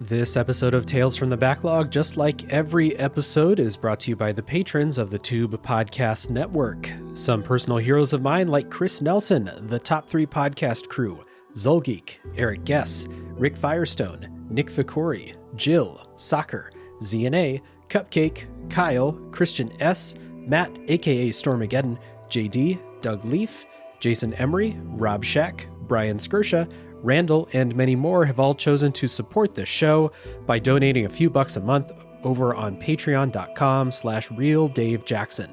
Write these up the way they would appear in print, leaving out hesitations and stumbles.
This episode of Tales from the Backlog, just like every episode, is brought to you by the patrons of the Tube Podcast Network. Some personal heroes of mine like Chris Nelson, the Top 3 Podcast crew, Zulgeek, Eric Guess, Rick Firestone, Nick Vicori, Jill, Soccer, ZNA, Cupcake, Kyle, Christian S., Matt, aka Stormageddon, JD, Doug Leaf, Jason Emery, Rob Shack, Brian Skirsha, Randall, and many more have all chosen to support the show by donating a few bucks a month over on patreon.com/realdavejackson.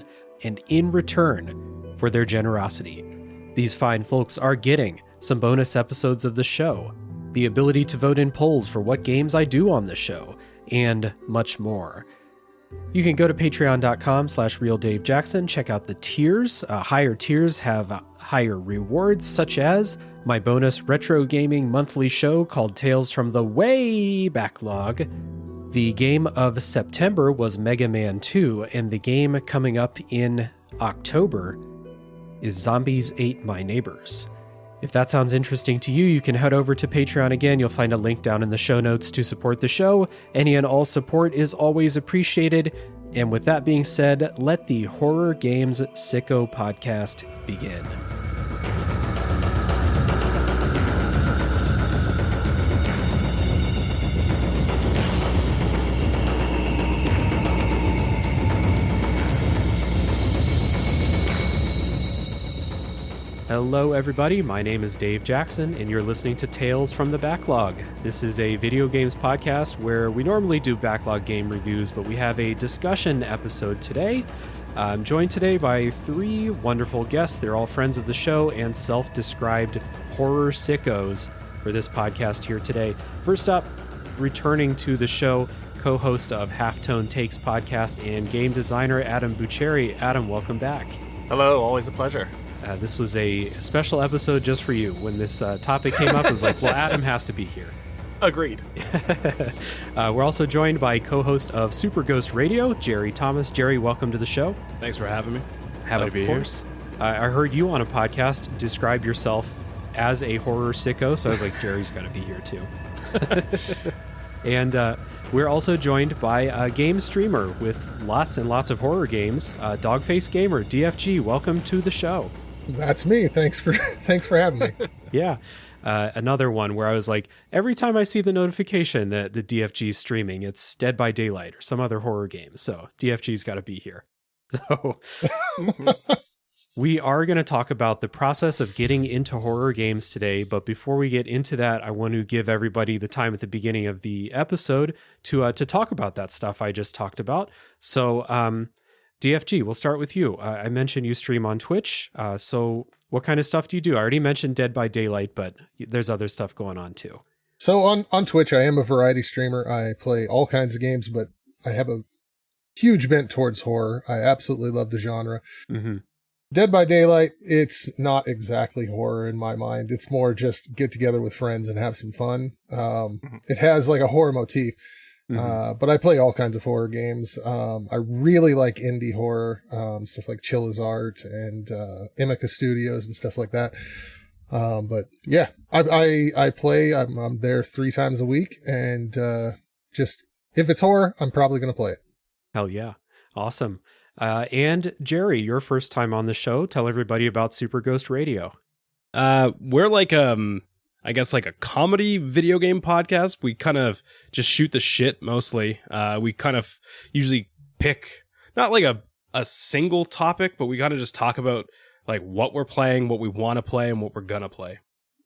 And in return for their generosity, these fine folks are getting some bonus episodes of the show, the ability to vote in polls for what games I do on the show, and much more. You can go to patreon.com/realdavejackson, check out the tiers. Higher tiers have higher rewards, such as my bonus retro gaming monthly show called Tales from the Way Backlog. The game of September was Mega Man 2, and the game coming up in October is Zombies Ate My Neighbors. If that sounds interesting to you, you can head over to Patreon again. You'll find a link down in the show notes to support the show. Any and all support is always appreciated. And with that being said, let the Horror Games Sicko podcast begin. Hello everybody, my name is Dave Jackson, and you're listening to Tales from the Backlog. This is a video games podcast where we normally do backlog game reviews, but we have a discussion episode today. I'm joined today by 3 wonderful guests. They're all friends of the show and self-described horror sickos for this podcast here today. First up, returning to the show, co-host of Halftone Takes podcast and game designer Adam Bucceri. Adam, welcome back. Hello, always a pleasure. This was a special episode just for you. When this topic came up, it was like, well, Adam has to be here. Agreed. We're also joined by co-host of Super Ghost Radio, Gerry Thomas. Gerry, welcome to the show. Thanks for having me. Happy to be here. I heard you on a podcast describe yourself as a horror sicko, so I was like, Gerry's got to be here too. And we're also joined by a game streamer with lots and lots of horror games, Dogface Gamer, DFG. Welcome to the show. That's me. Thanks for having me. Yeah. Another one where I was like, every time I see the notification that the DFG's streaming, it's Dead by Daylight or some other horror game. So DFG's got to be here. So we are going to talk about the process of getting into horror games today. But before we get into that, I want to give everybody the time at the beginning of the episode to talk about that stuff I just talked about. So, DFG, we'll start with you. I mentioned you stream on Twitch. So what kind of stuff do you do? I already mentioned Dead by Daylight, but there's other stuff going on too. So on Twitch, I am a variety streamer. I play all kinds of games, but I have a huge bent towards horror. I absolutely love the genre. Mm-hmm. Dead by Daylight, it's not exactly horror in my mind. It's more just get together with friends and have some fun. It has like a horror motif. But I play all kinds of horror games. I really like indie horror, stuff like Chill is Art and Imica Studios and stuff like that. But yeah, I play. I'm there 3 times a week, and just if it's horror, I'm probably going to play it. Hell yeah. Awesome. And Gerry, your first time on the show. Tell everybody about Super Ghost Radio. We're like I guess like a comedy video game podcast. We kind of just shoot the shit mostly. We kind of usually pick not like a single topic, but we kind of just talk about like what we're playing, what we want to play, and what we're gonna play.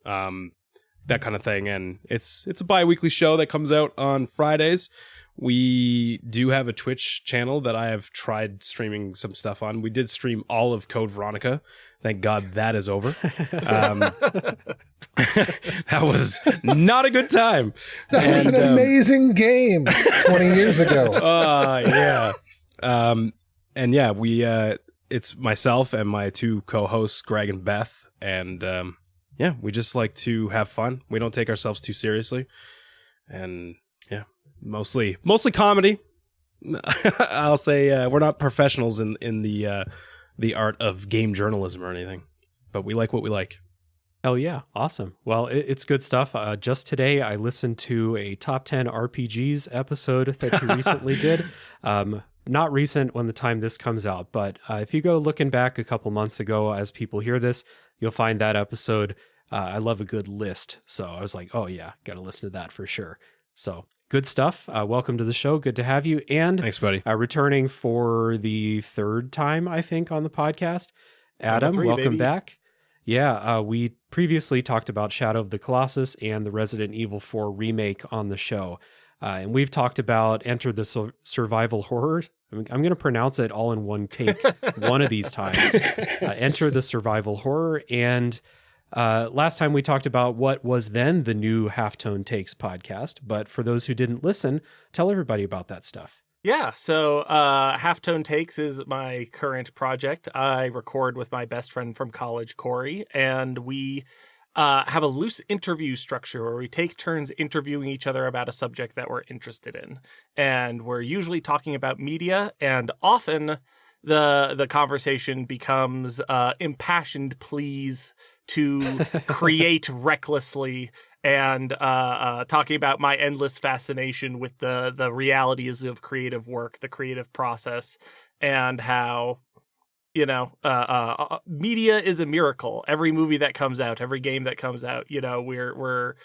That kind of thing. And it's a bi-weekly show that comes out on Fridays. We do have a Twitch channel that I have tried streaming some stuff on. We did stream all of Code Veronica. Thank God that is over. That was not a good time. That was an amazing game 20 years ago. Yeah. And yeah, we it's myself and my 2 co-hosts, Greg and Beth, and yeah, we just like to have fun. We don't take ourselves too seriously, and yeah, mostly comedy. I'll say we're not professionals in the art of game journalism or anything, but we like what we like. Hell yeah. Awesome. Well, it's good stuff. Just today, I listened to a top 10 RPGs episode that you recently did. Not recent when the time this comes out, but if you go looking back a couple months ago, as people hear this, you'll find that episode. I love a good list. So I was like, oh yeah, got to listen to that for sure. So good stuff. Welcome to the show. Good to have you. And Thanks, buddy. Returning for the third time, I think, on the podcast. Adam, Number 3, welcome baby. back. Yeah, we previously talked about Shadow of the Colossus and the Resident Evil 4 remake on the show. And we've talked about Enter the Survival Horror. I'm going to pronounce it all in one take one of these times. Enter the Survival Horror. And last time we talked about what was then the new Halftone Takes podcast. But for those who didn't listen, tell everybody about that stuff. Yeah, so Halftone Takes is my current project. I record with my best friend from college, Corey, and we have a loose interview structure where we take turns interviewing each other about a subject that we're interested in. And we're usually talking about media, and often the conversation becomes impassioned pleas to create recklessly, and talking about my endless fascination with the realities of creative work, the creative process, and how, media is a miracle. Every movie that comes out, every game that comes out, we're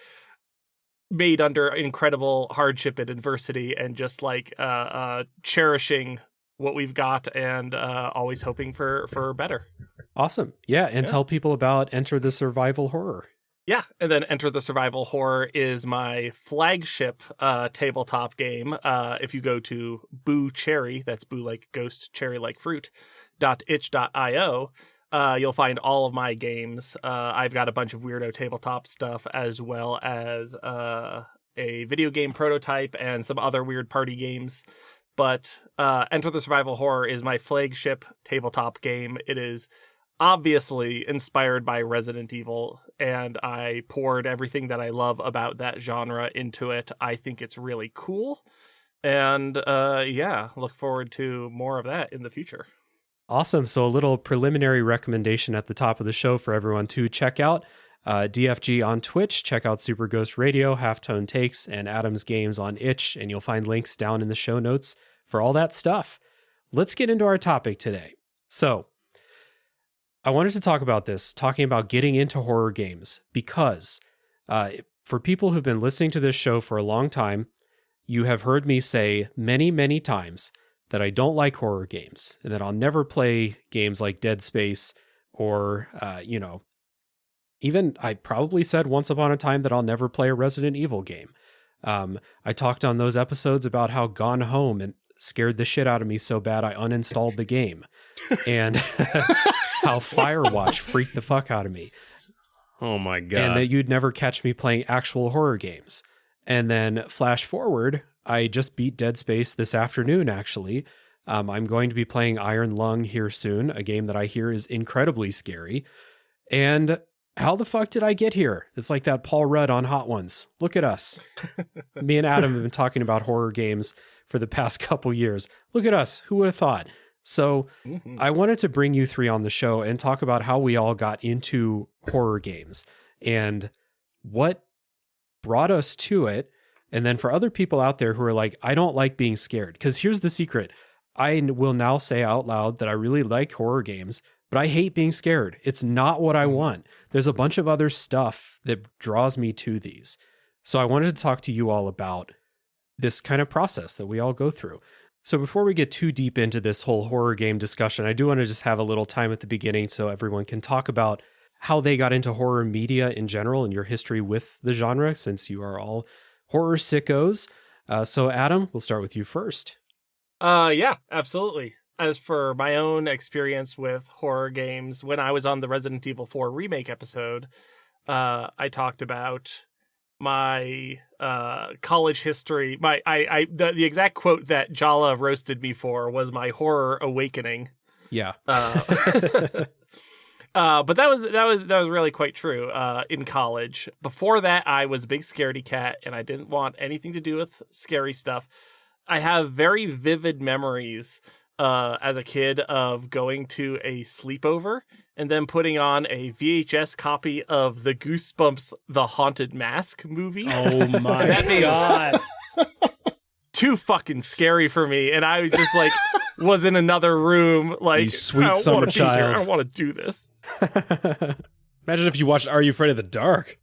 made under incredible hardship and adversity, and just like cherishing what we've got, and always hoping for better. Awesome. Yeah, and tell people about Enter the Survival Horror. Yeah, and then Enter the Survival Horror is my flagship tabletop game. If you go to Bucceri, that's boo like ghost, cherry like fruit, .itch.io, you'll find all of my games. I've got a bunch of weirdo tabletop stuff, as well as a video game prototype and some other weird party games. But Enter the Survival Horror is my flagship tabletop game. It is obviously inspired by Resident Evil, and I poured everything that I love about that genre into it. I think it's really cool, and look forward to more of that in the future. Awesome. So a little preliminary recommendation at the top of the show for everyone to check out DFG on Twitch, check out Super Ghost Radio, Halftone Takes, and Adam's Games on Itch, and you'll find links down in the show notes for all that stuff. Let's get into our topic today. So I wanted to talk about this, talking about getting into horror games, because for people who've been listening to this show for a long time, you have heard me say many, many times that I don't like horror games, and that I'll never play games like Dead Space or, even I probably said once upon a time that I'll never play a Resident Evil game. I talked on those episodes about how Gone Home and scared the shit out of me so bad I uninstalled the game, and how Firewatch freaked the fuck out of me. Oh my God. And that you'd never catch me playing actual horror games. And then flash forward, I just beat Dead Space this afternoon, actually. I'm going to be playing Iron Lung here soon, a game that I hear is incredibly scary. And how the fuck did I get here? It's like that Paul Rudd on Hot Ones. Look at us. Me and Adam have been talking about horror games for the past couple years. Look at us. Who would have thought? So I wanted to bring you three on the show and talk about how we all got into horror games and what brought us to it. And then for other people out there who are like, I don't like being scared. Because here's the secret. I will now say out loud that I really like horror games, but I hate being scared. It's not what I want. There's a bunch of other stuff that draws me to these. So I wanted to talk to you all about this kind of process that we all go through. So before we get too deep into this whole horror game discussion, I do want to just have a little time at the beginning so everyone can talk about how they got into horror media in general and your history with the genre, since you are all horror sickos. So Adam, we'll start with you first. Yeah, absolutely. As for my own experience with horror games, when I was on the Resident Evil 4 remake episode, I talked about my college history. The exact quote that Jala roasted me for was my horror awakening. Yeah. But that was really quite true in college. Before that, I was a big scaredy cat, and I didn't want anything to do with scary stuff. I have very vivid memories as a kid of going to a sleepover and then putting on a VHS copy of the Goosebumps The Haunted Mask movie. Oh my God. Too fucking scary for me. And I was just like, was in another room. Like, You sweet I don't summer wanna be here. child. I don't want to do this. Imagine if you watched Are You Afraid of the Dark?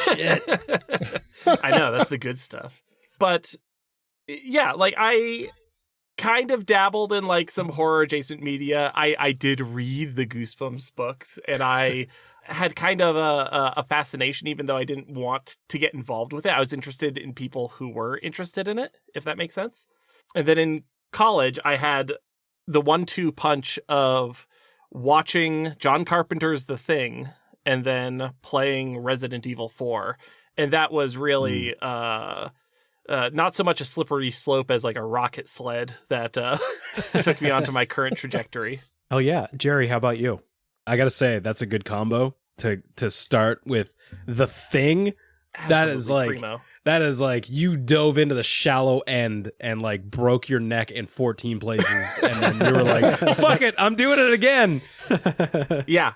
Shit. I know, that's the good stuff. But yeah, like I kind of dabbled in like some horror adjacent media. I did read the Goosebumps books, and I had kind of a fascination, even though I didn't want to get involved with it. I was interested in people who were interested in it, if that makes sense. And then in college, I had the 1-2 punch of watching John Carpenter's The Thing and then playing Resident Evil 4. And that was really not so much a slippery slope as like a rocket sled that took me onto my current trajectory. Oh yeah. Gerry, how about you? I gotta say, that's a good combo to start with The Thing. Absolutely primo. That is like you dove into the shallow end and like broke your neck in 14 places, and then you were like, "Fuck it, I'm doing it again." Yeah,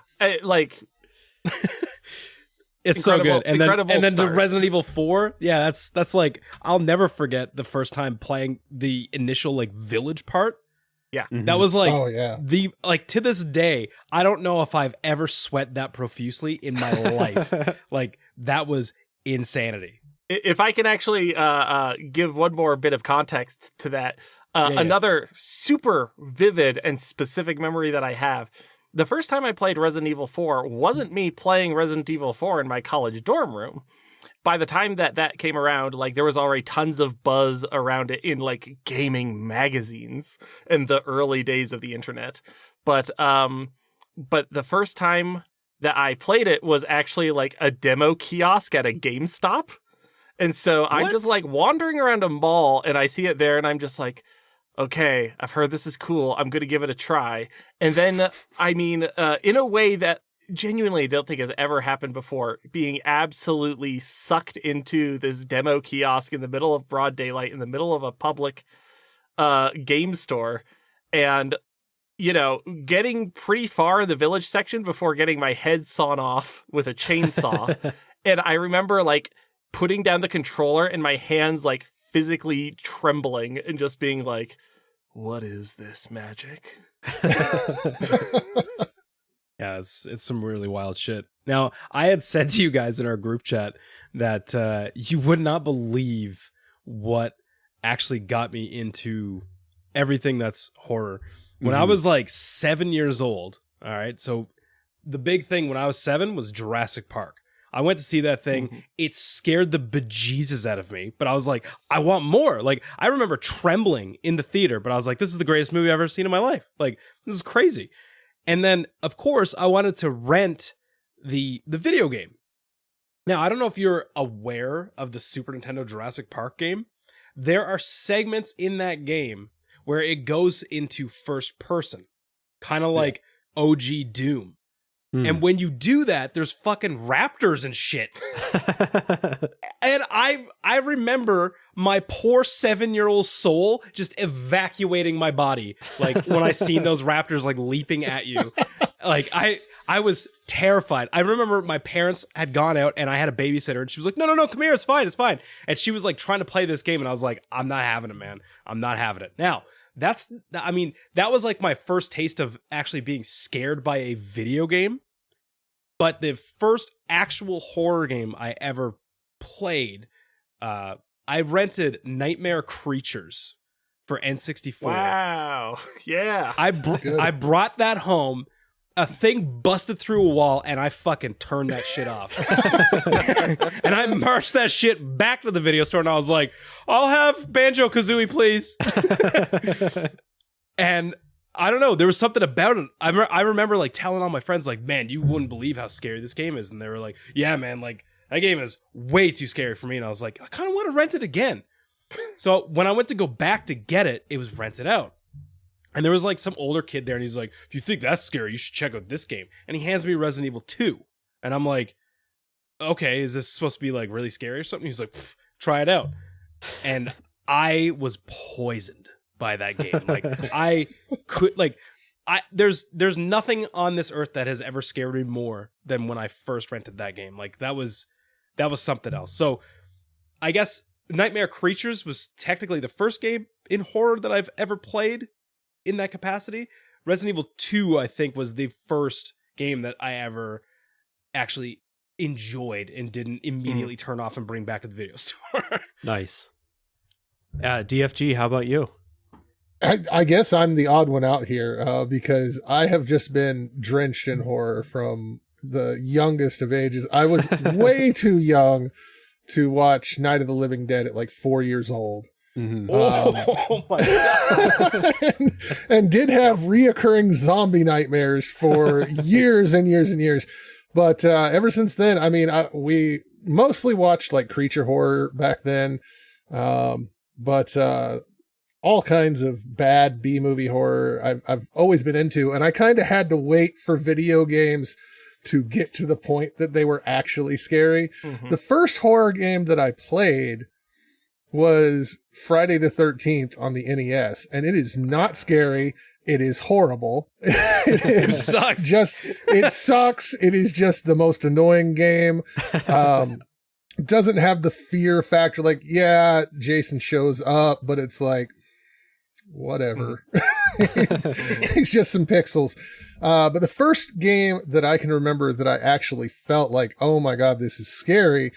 It's so good. And then the start. Resident Evil 4, yeah, that's like I'll never forget the first time playing the initial like village part. Yeah. That was like oh yeah, to this day, I don't know if I've ever sweat that profusely in my life. Like that was insanity. If I can actually give one more bit of context to that, another super vivid and specific memory that I have. The first time I played Resident Evil 4 wasn't me playing Resident Evil 4 in my college dorm room. By the time that came around, like there was already tons of buzz around it in like gaming magazines in the early days of the internet. But the first time that I played it was actually like a demo kiosk at a GameStop. And so I'm just like wandering around a mall and I see it there and I'm just like, okay, I've heard this is cool. I'm going to give it a try. And then, I mean, in a way that genuinely don't think has ever happened before, being absolutely sucked into this demo kiosk in the middle of broad daylight, in the middle of a public game store, and, you know, getting pretty far in the village section before getting my head sawn off with a chainsaw. And I remember, like, putting down the controller and my hands, like, physically trembling and just being like, what is this magic? Yeah, it's some really wild shit. Now, I had said to you guys in our group chat that you would not believe what actually got me into everything that's horror. When I was like 7 years old, all right, so the big thing when I was 7 was Jurassic Park. I went to see that thing. It scared the bejesus out of me, but I was like, I want more. Like, I remember trembling in the theater, but I was like, this is the greatest movie I've ever seen in my life. Like, this is crazy. And then, of course, I wanted to rent the video game. Now, I don't know if you're aware of the Super Nintendo Jurassic Park game. There are segments in that game where it goes into first person, kind of like OG Doom. And when you do that, there's fucking raptors and shit. And I remember my poor 7-year-old soul just evacuating my body. Like when I seen those raptors like leaping at you. Like I was terrified. I remember my parents had gone out and I had a babysitter and she was like, no, come here. It's fine. And she was like trying to play this game. And I was like, I'm not having it, man. I'm not having it. Now, that was like my first taste of actually being scared by a video game. But the first actual horror game I ever played, I rented Nightmare Creatures for N64. Wow. Yeah. I brought that home. A thing busted through a wall and I fucking turned that shit off. And I marched that shit back to the video store and I was like, I'll have Banjo-Kazooie, please. And I don't know. There was something about it. I remember like telling all my friends, like, man, you wouldn't believe how scary this game is. And they were like, yeah, man, like that game is way too scary for me. And I was like, I kind of want to rent it again. So when I went to go back to get it, it was rented out. And there was like some older kid there and he's like, if you think that's scary, you should check out this game. And he hands me Resident Evil 2. And I'm like, okay, is this supposed to be like really scary or something? He's like, try it out. And I was poisoned. by that game. Like I could like there's nothing on this earth that has ever scared me more than when I first rented that game. Like that was something else. So I guess Nightmare Creatures was technically the first game in horror that I've ever played in that capacity. Resident Evil 2, I think, was the first game that I ever actually enjoyed and didn't immediately turn off and bring back to the video store. Nice. DFG, how about you? I guess I'm the odd one out here because I have just been drenched in horror from the youngest of ages. I was way too young to watch Night of the Living Dead at like 4 years old. Mm-hmm. Oh my God. and did have reoccurring zombie nightmares for years and years and years. But ever since then, I mean, we mostly watched like creature horror back then. But all kinds of bad B-movie horror I've always been into. And I kind of had to wait for video games to get to the point that they were actually scary. Mm-hmm. The first horror game that I played was Friday the 13th on the NES, and it is not scary. It is horrible. It sucks. It sucks. It is just the most annoying game. It doesn't have the fear factor. Like, yeah, Jason shows up, but it's like, whatever. It's just some pixels. But the first game that I can remember that I actually felt like, oh my God, this is scary.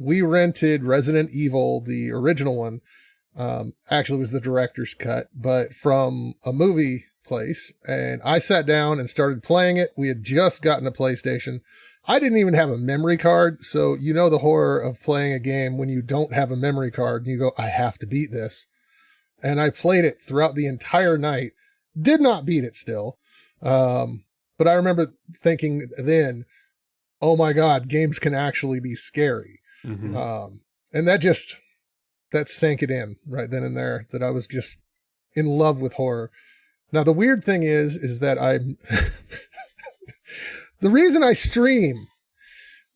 We rented Resident Evil, the original one. Actually was the director's cut, but from a movie place. And I sat down and started playing it. We had just gotten a PlayStation. I didn't even have a memory card. So you know the horror of playing a game when you don't have a memory card and you go, I have to beat this. And I played it throughout the entire night. Did not beat it still. But I remember thinking then, oh my God, games can actually be scary. Mm-hmm. And that sank it in right then and there, that I was just in love with horror. Now, the weird thing is that I'm the reason I stream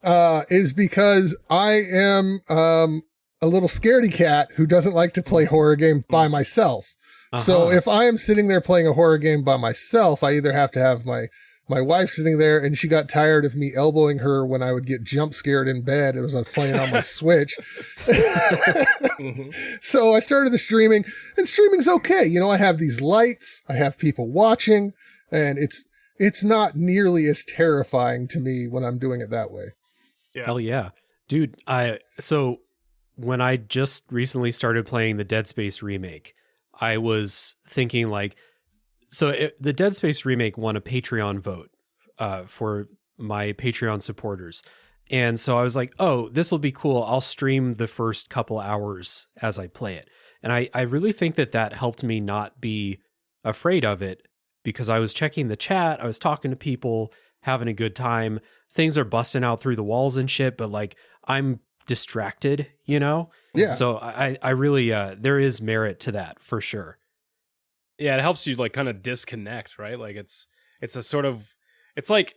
is because I am a little scaredy cat who doesn't like to play horror game by myself. Uh-huh. So if I am sitting there playing a horror game by myself, I either have to have my wife sitting there, and she got tired of me elbowing her when I would get jump scared in bed as I was playing on my Switch. Mm-hmm. So I started the streaming, and streaming's okay. You know, I have these lights, I have people watching, and it's not nearly as terrifying to me when I'm doing it that way. Yeah. Hell yeah. Dude, so when I just recently started playing the Dead Space remake, I was thinking like, the Dead Space remake won a Patreon vote for my Patreon supporters. And so I was like, oh, this will be cool. I'll stream the first couple hours as I play it. And I really think that helped me not be afraid of it, because I was checking the chat. I was talking to people, having a good time. Things are busting out through the walls and shit, but like I'm distracted, you know? Yeah. So I really, there is merit to that for sure. Yeah, it helps you like kind of disconnect, right? Like it's a sort of, it's like,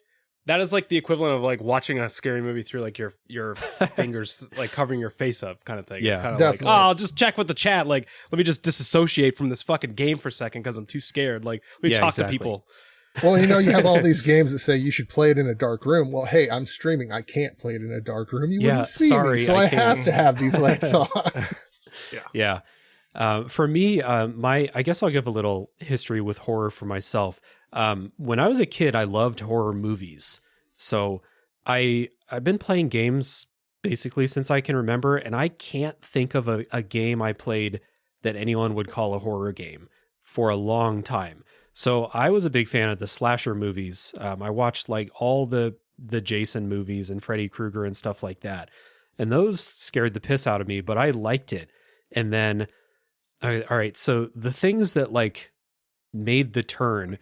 that is like the equivalent of like watching a scary movie through like your fingers like covering your face up kind of thing. Yeah, it's kind of definitely. like, oh, I'll just check with the chat. Like, let me just disassociate from this fucking game for a second because I'm too scared. Like, let me talk to people. Well, you know, you have all these games that say you should play it in a dark room. Well, hey, I'm streaming. I can't play it in a dark room. You wouldn't see me, so I have to have these lights on. Yeah. For me, I guess I'll give a little history with horror for myself. When I was a kid, I loved horror movies. So I've been playing games basically since I can remember, and I can't think of a game I played that anyone would call a horror game for a long time. So I was a big fan of the slasher movies. I watched like all the Jason movies and Freddy Krueger and stuff like that. And those scared the piss out of me, but I liked it. And then, all right, so the things that like made the turn,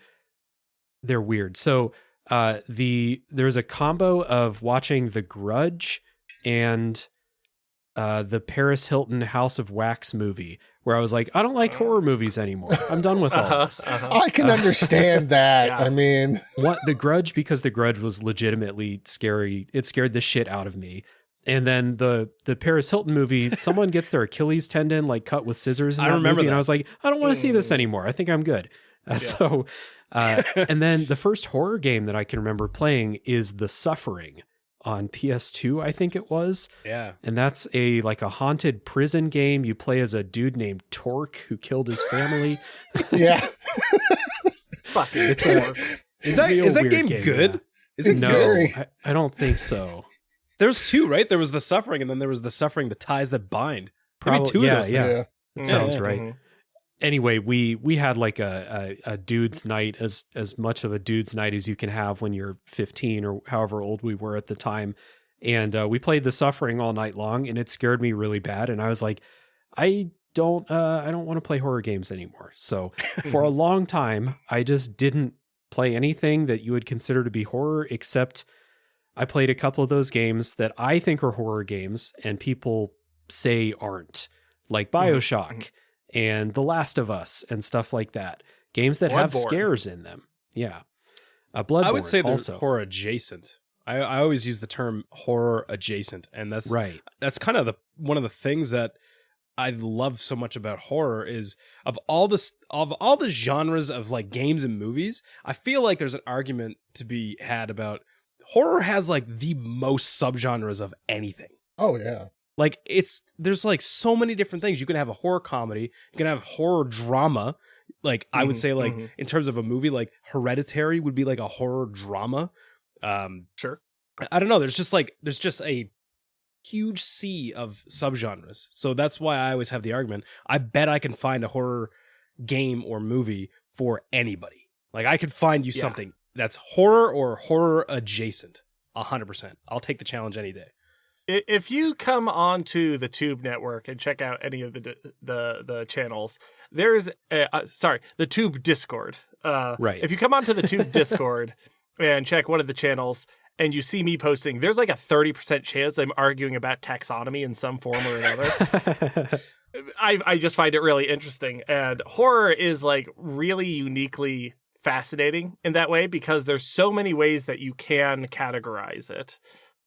they're weird. So there's a combo of watching The Grudge and the Paris Hilton House of Wax movie, where I was like, I don't like horror movies anymore. I'm done with all this. I can understand that. Yeah. I mean, The Grudge, because The Grudge was legitimately scary. It scared the shit out of me. And then the Paris Hilton movie, someone gets their Achilles tendon like cut with scissors in that remember movie, that. and I was like, I don't want to see this anymore. I think I'm good. And then the first horror game that I can remember playing is The Suffering on PS2, I think it was. Yeah. And that's a haunted prison game. You play as a dude named Torque who killed his family. Yeah. Fucking It's Is that weird game good? yeah. Is it It's No, very- I don't think so. There's two, right? There was The Suffering, and then there was The Suffering, The Ties That Bind. Maybe Probably- two of yeah, those yeah. things. It sounds yeah. right. Mhm. Anyway, we had like a dude's night, as much of a dude's night as you can have when you're 15 or however old we were at the time. And we played The Suffering all night long, and it scared me really bad. And I was like, I don't want to play horror games anymore. So for a long time, I just didn't play anything that you would consider to be horror, except I played a couple of those games that I think are horror games and people say aren't, like BioShock and The Last of Us and stuff like that. Games that have Bloodborne. scares in them. Yeah. Bloodborne I would say they're also. horror adjacent. I always use the term horror adjacent, and that's Right. that's kind of one of the things that I love so much about horror is of all the genres of like games and movies, I feel like there's an argument to be had about horror has like the most subgenres of anything. Oh yeah. Like there's like so many different things. You can have a horror comedy, you can have horror drama. Like I would say like in terms of a movie, like Hereditary would be like a horror drama. Sure. I don't know. There's just a huge sea of subgenres. So that's why I always have the argument. I bet I can find a horror game or movie for anybody. Like I could find you something that's horror or horror adjacent. 100%. I'll take the challenge any day. If you come onto the Tube network and check out any of the channels, there's the Tube Discord. Right. If you come onto the Tube Discord and check one of the channels and you see me posting, there's like a 30% chance I'm arguing about taxonomy in some form or another. I just find it really interesting, and horror is like really uniquely fascinating in that way because there's so many ways that you can categorize it.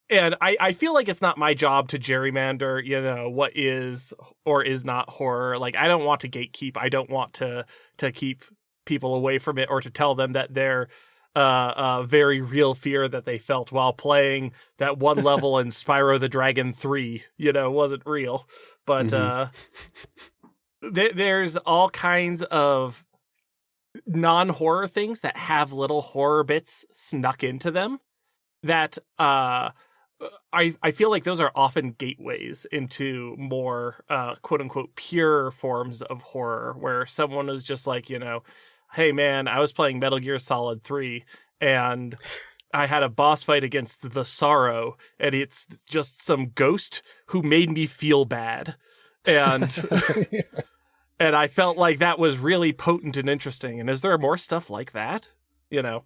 And I feel like it's not my job to gerrymander, what is or is not horror. Like, I don't want to gatekeep. I don't want to keep people away from it or to tell them that their very real fear that they felt while playing that one level in Spyro the Dragon 3, wasn't real. But there's all kinds of non-horror things that have little horror bits snuck into them that I feel like those are often gateways into more quote unquote pure forms of horror, where someone is just like, hey man, I was playing Metal Gear Solid 3 and I had a boss fight against the Sorrow, and it's just some ghost who made me feel bad. And and I felt like that was really potent and interesting. And is there more stuff like that? Well,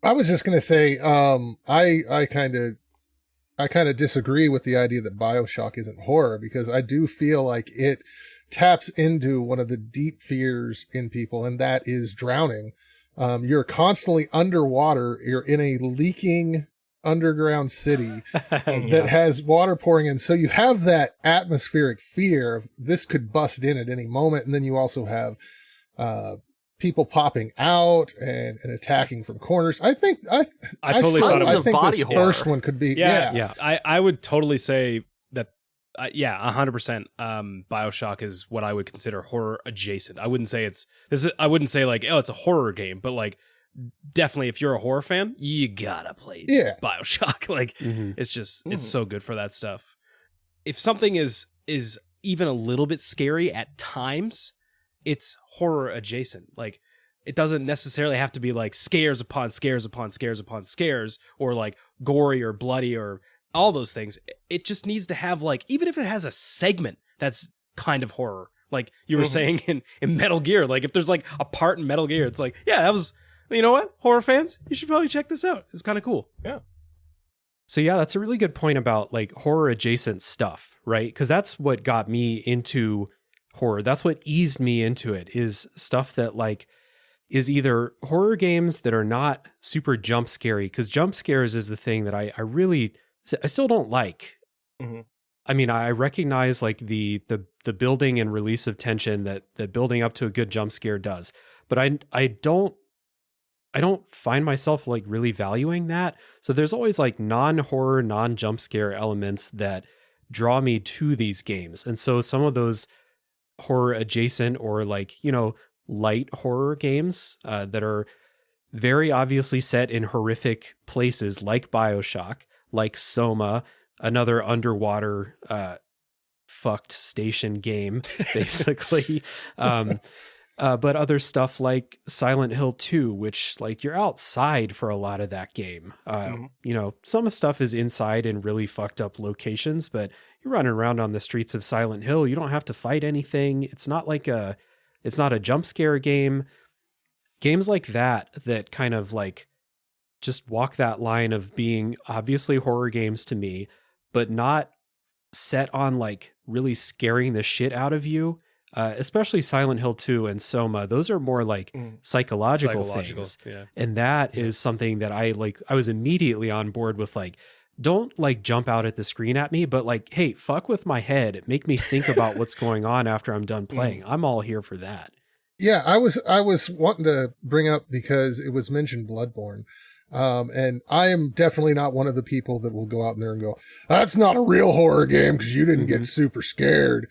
I was just gonna say, I kind of disagree with the idea that BioShock isn't horror, because I do feel like it taps into one of the deep fears in people, and that is drowning. You're constantly underwater. You're in a leaking underground city that has water pouring in. So you have that atmospheric fear of this could bust in at any moment. And then you also have people popping out and attacking from corners. I think I totally thought it was think body this horror. first one could be Yeah. I would totally say that 100% BioShock is what I would consider horror adjacent. I wouldn't say I wouldn't say like, oh, it's a horror game, but like definitely if you're a horror fan, you gotta play BioShock. Like it's just it's so good for that stuff. If something is even a little bit scary at times, it's horror adjacent. Like it doesn't necessarily have to be like scares upon scares upon scares upon scares, or like gory or bloody or all those things. It just needs to have like, even if it has a segment that's kind of horror, like you were saying in Metal Gear, like if there's like a part in Metal Gear, it's like, yeah, that was, you know what, horror fans, you should probably check this out. It's kind of cool. Yeah. So yeah, that's a really good point about like horror adjacent stuff, right? Because that's what got me into horror. That's what eased me into it, is stuff that like is either horror games that are not super jump scary, because jump scares is the thing that I really I still don't like. Mhm. I mean, I recognize like the building and release of tension that building up to a good jump scare does, but I don't find myself like really valuing that. So there's always like non-horror, non-jump scare elements that draw me to these games. And so some of those horror adjacent or like, you know, light horror games that are very obviously set in horrific places like BioShock, like Soma, another underwater fucked station game, basically. But other stuff like Silent Hill 2, which like you're outside for a lot of that game. You know, some stuff is inside in really fucked up locations, but you're running around on the streets of Silent Hill. You don't have to fight anything. It's not a jump scare game. Games like that kind of like just walk that line of being obviously horror games to me, but not set on like really scaring the shit out of you. Especially Silent Hill 2 and Soma, those are more like psychological things. Yeah. And that is something that I was immediately on board with, like, don't like jump out at the screen at me, but like, hey, fuck with my head. Make me think about what's going on after I'm done playing. I'm all here for that. Yeah, I was wanting to bring up because it was mentioned Bloodborne. And I am definitely not one of the people that will go out there and go, that's not a real horror game because you didn't get super scared.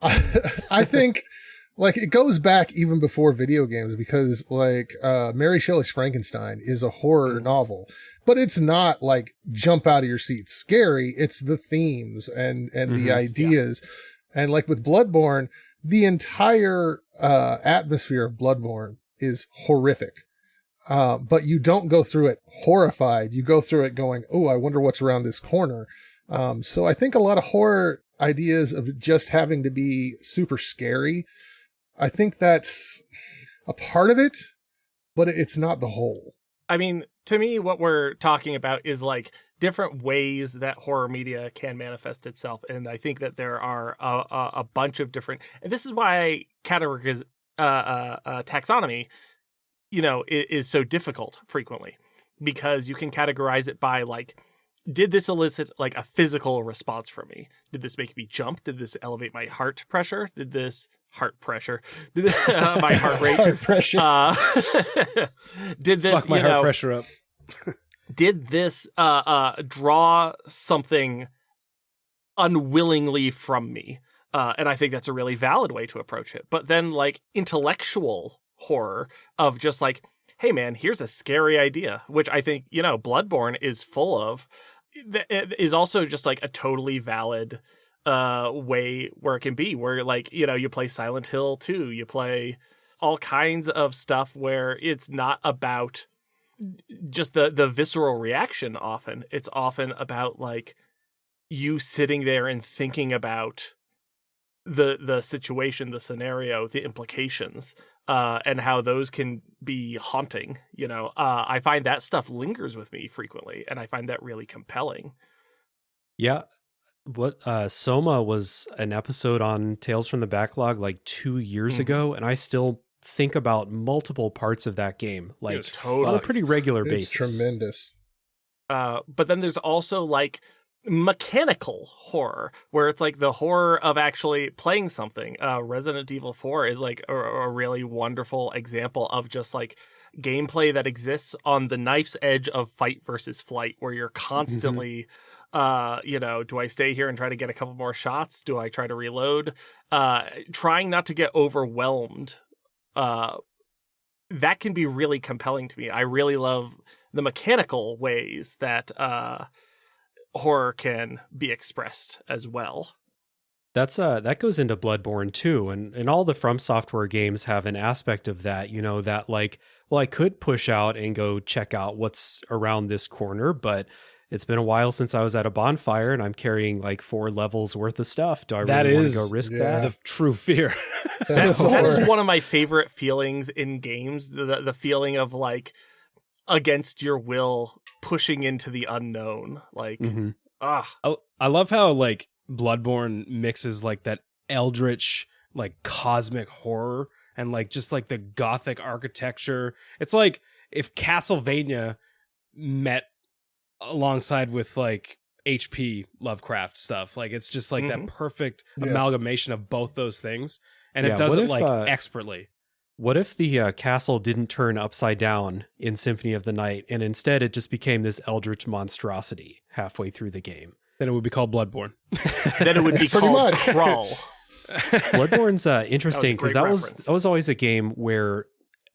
I think like it goes back even before video games because like Mary Shelley's Frankenstein is a horror novel, but it's not like jump out of your seat scary. It's the themes and the ideas. Yeah. And like with Bloodborne, the entire atmosphere of Bloodborne is horrific. But you don't go through it horrified. You go through it going, oh, I wonder what's around this corner. So I think a lot of horror ideas of just having to be super scary, I think that's a part of it, but it's not the whole. I mean, to me, what we're talking about is like different ways that horror media can manifest itself. And I think that there are a bunch of different, and this is why taxonomy, you know, is so difficult frequently, because you can categorize it by like, did this elicit like a physical response from me? Did this make me jump? Did this elevate my heart pressure? Did this my heart rate? Heart pressure. Did this, fuck my heart pressure up? Did this draw something unwillingly from me? And I think that's a really valid way to approach it. But then like intellectual horror of just like, hey man, here's a scary idea, which I think, you know, Bloodborne is full of. It is also just like a totally valid way where it can be, where like, you know, you play Silent Hill 2, you play all kinds of stuff where it's not about just the visceral reaction. Often it's often about like you sitting there and thinking about the situation, the scenario, the implications, and how those can be haunting. You know, I find that stuff lingers with me frequently, and I find that really compelling. Yeah. What Soma was an episode on Tales from the Backlog like 2 years ago, and I still think about multiple parts of that game like on a pretty regular basis. Tremendous. But then there's also like mechanical horror, where it's like the horror of actually playing something. Resident Evil 4 is like a really wonderful example of just like gameplay that exists on the knife's edge of fight versus flight, where you're constantly you know, do I stay here and try to get a couple more shots? Do I try to reload? Trying not to get overwhelmed. That can be really compelling to me. I really love the mechanical ways that horror can be expressed as well. That's that goes into Bloodborne too, and all the From Software games have an aspect of that, you know, that like, well, I could push out and go check out what's around this corner, but it's been a while since I was at a bonfire and I'm carrying like 4 levels worth of stuff. Do I really want to go risk that? The true fear. That is one of my favorite feelings in games. The feeling of like against your will pushing into the unknown. Like, I love how like Bloodborne mixes like that eldritch, like cosmic horror and like just like the gothic architecture. It's like if Castlevania met alongside with like HP Lovecraft stuff. Like it's just like that perfect amalgamation of both those things, and it does it like expertly. What if the castle didn't turn upside down in Symphony of the Night, and instead it just became this eldritch monstrosity halfway through the game? Then it would be called Bloodborne. Then it would be called Crawl. Bloodborne's interesting because that was always a game where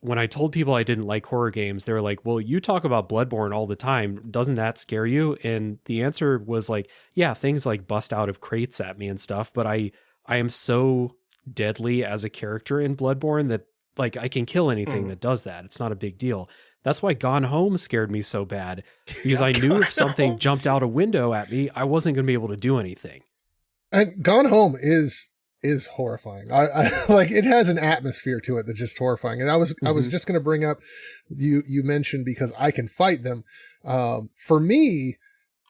when I told people I didn't like horror games, they were like, well, you talk about Bloodborne all the time. Doesn't that scare you? And the answer was like, yeah, things like bust out of crates at me and stuff. But I am so deadly as a character in Bloodborne that like I can kill anything that does that. It's not a big deal. That's why Gone Home scared me so bad, because I knew if something jumped out a window at me, I wasn't going to be able to do anything. And Gone Home is horrifying. I like, it has an atmosphere to it that's just horrifying. And I was just going to bring up, you mentioned because I can fight them. For me,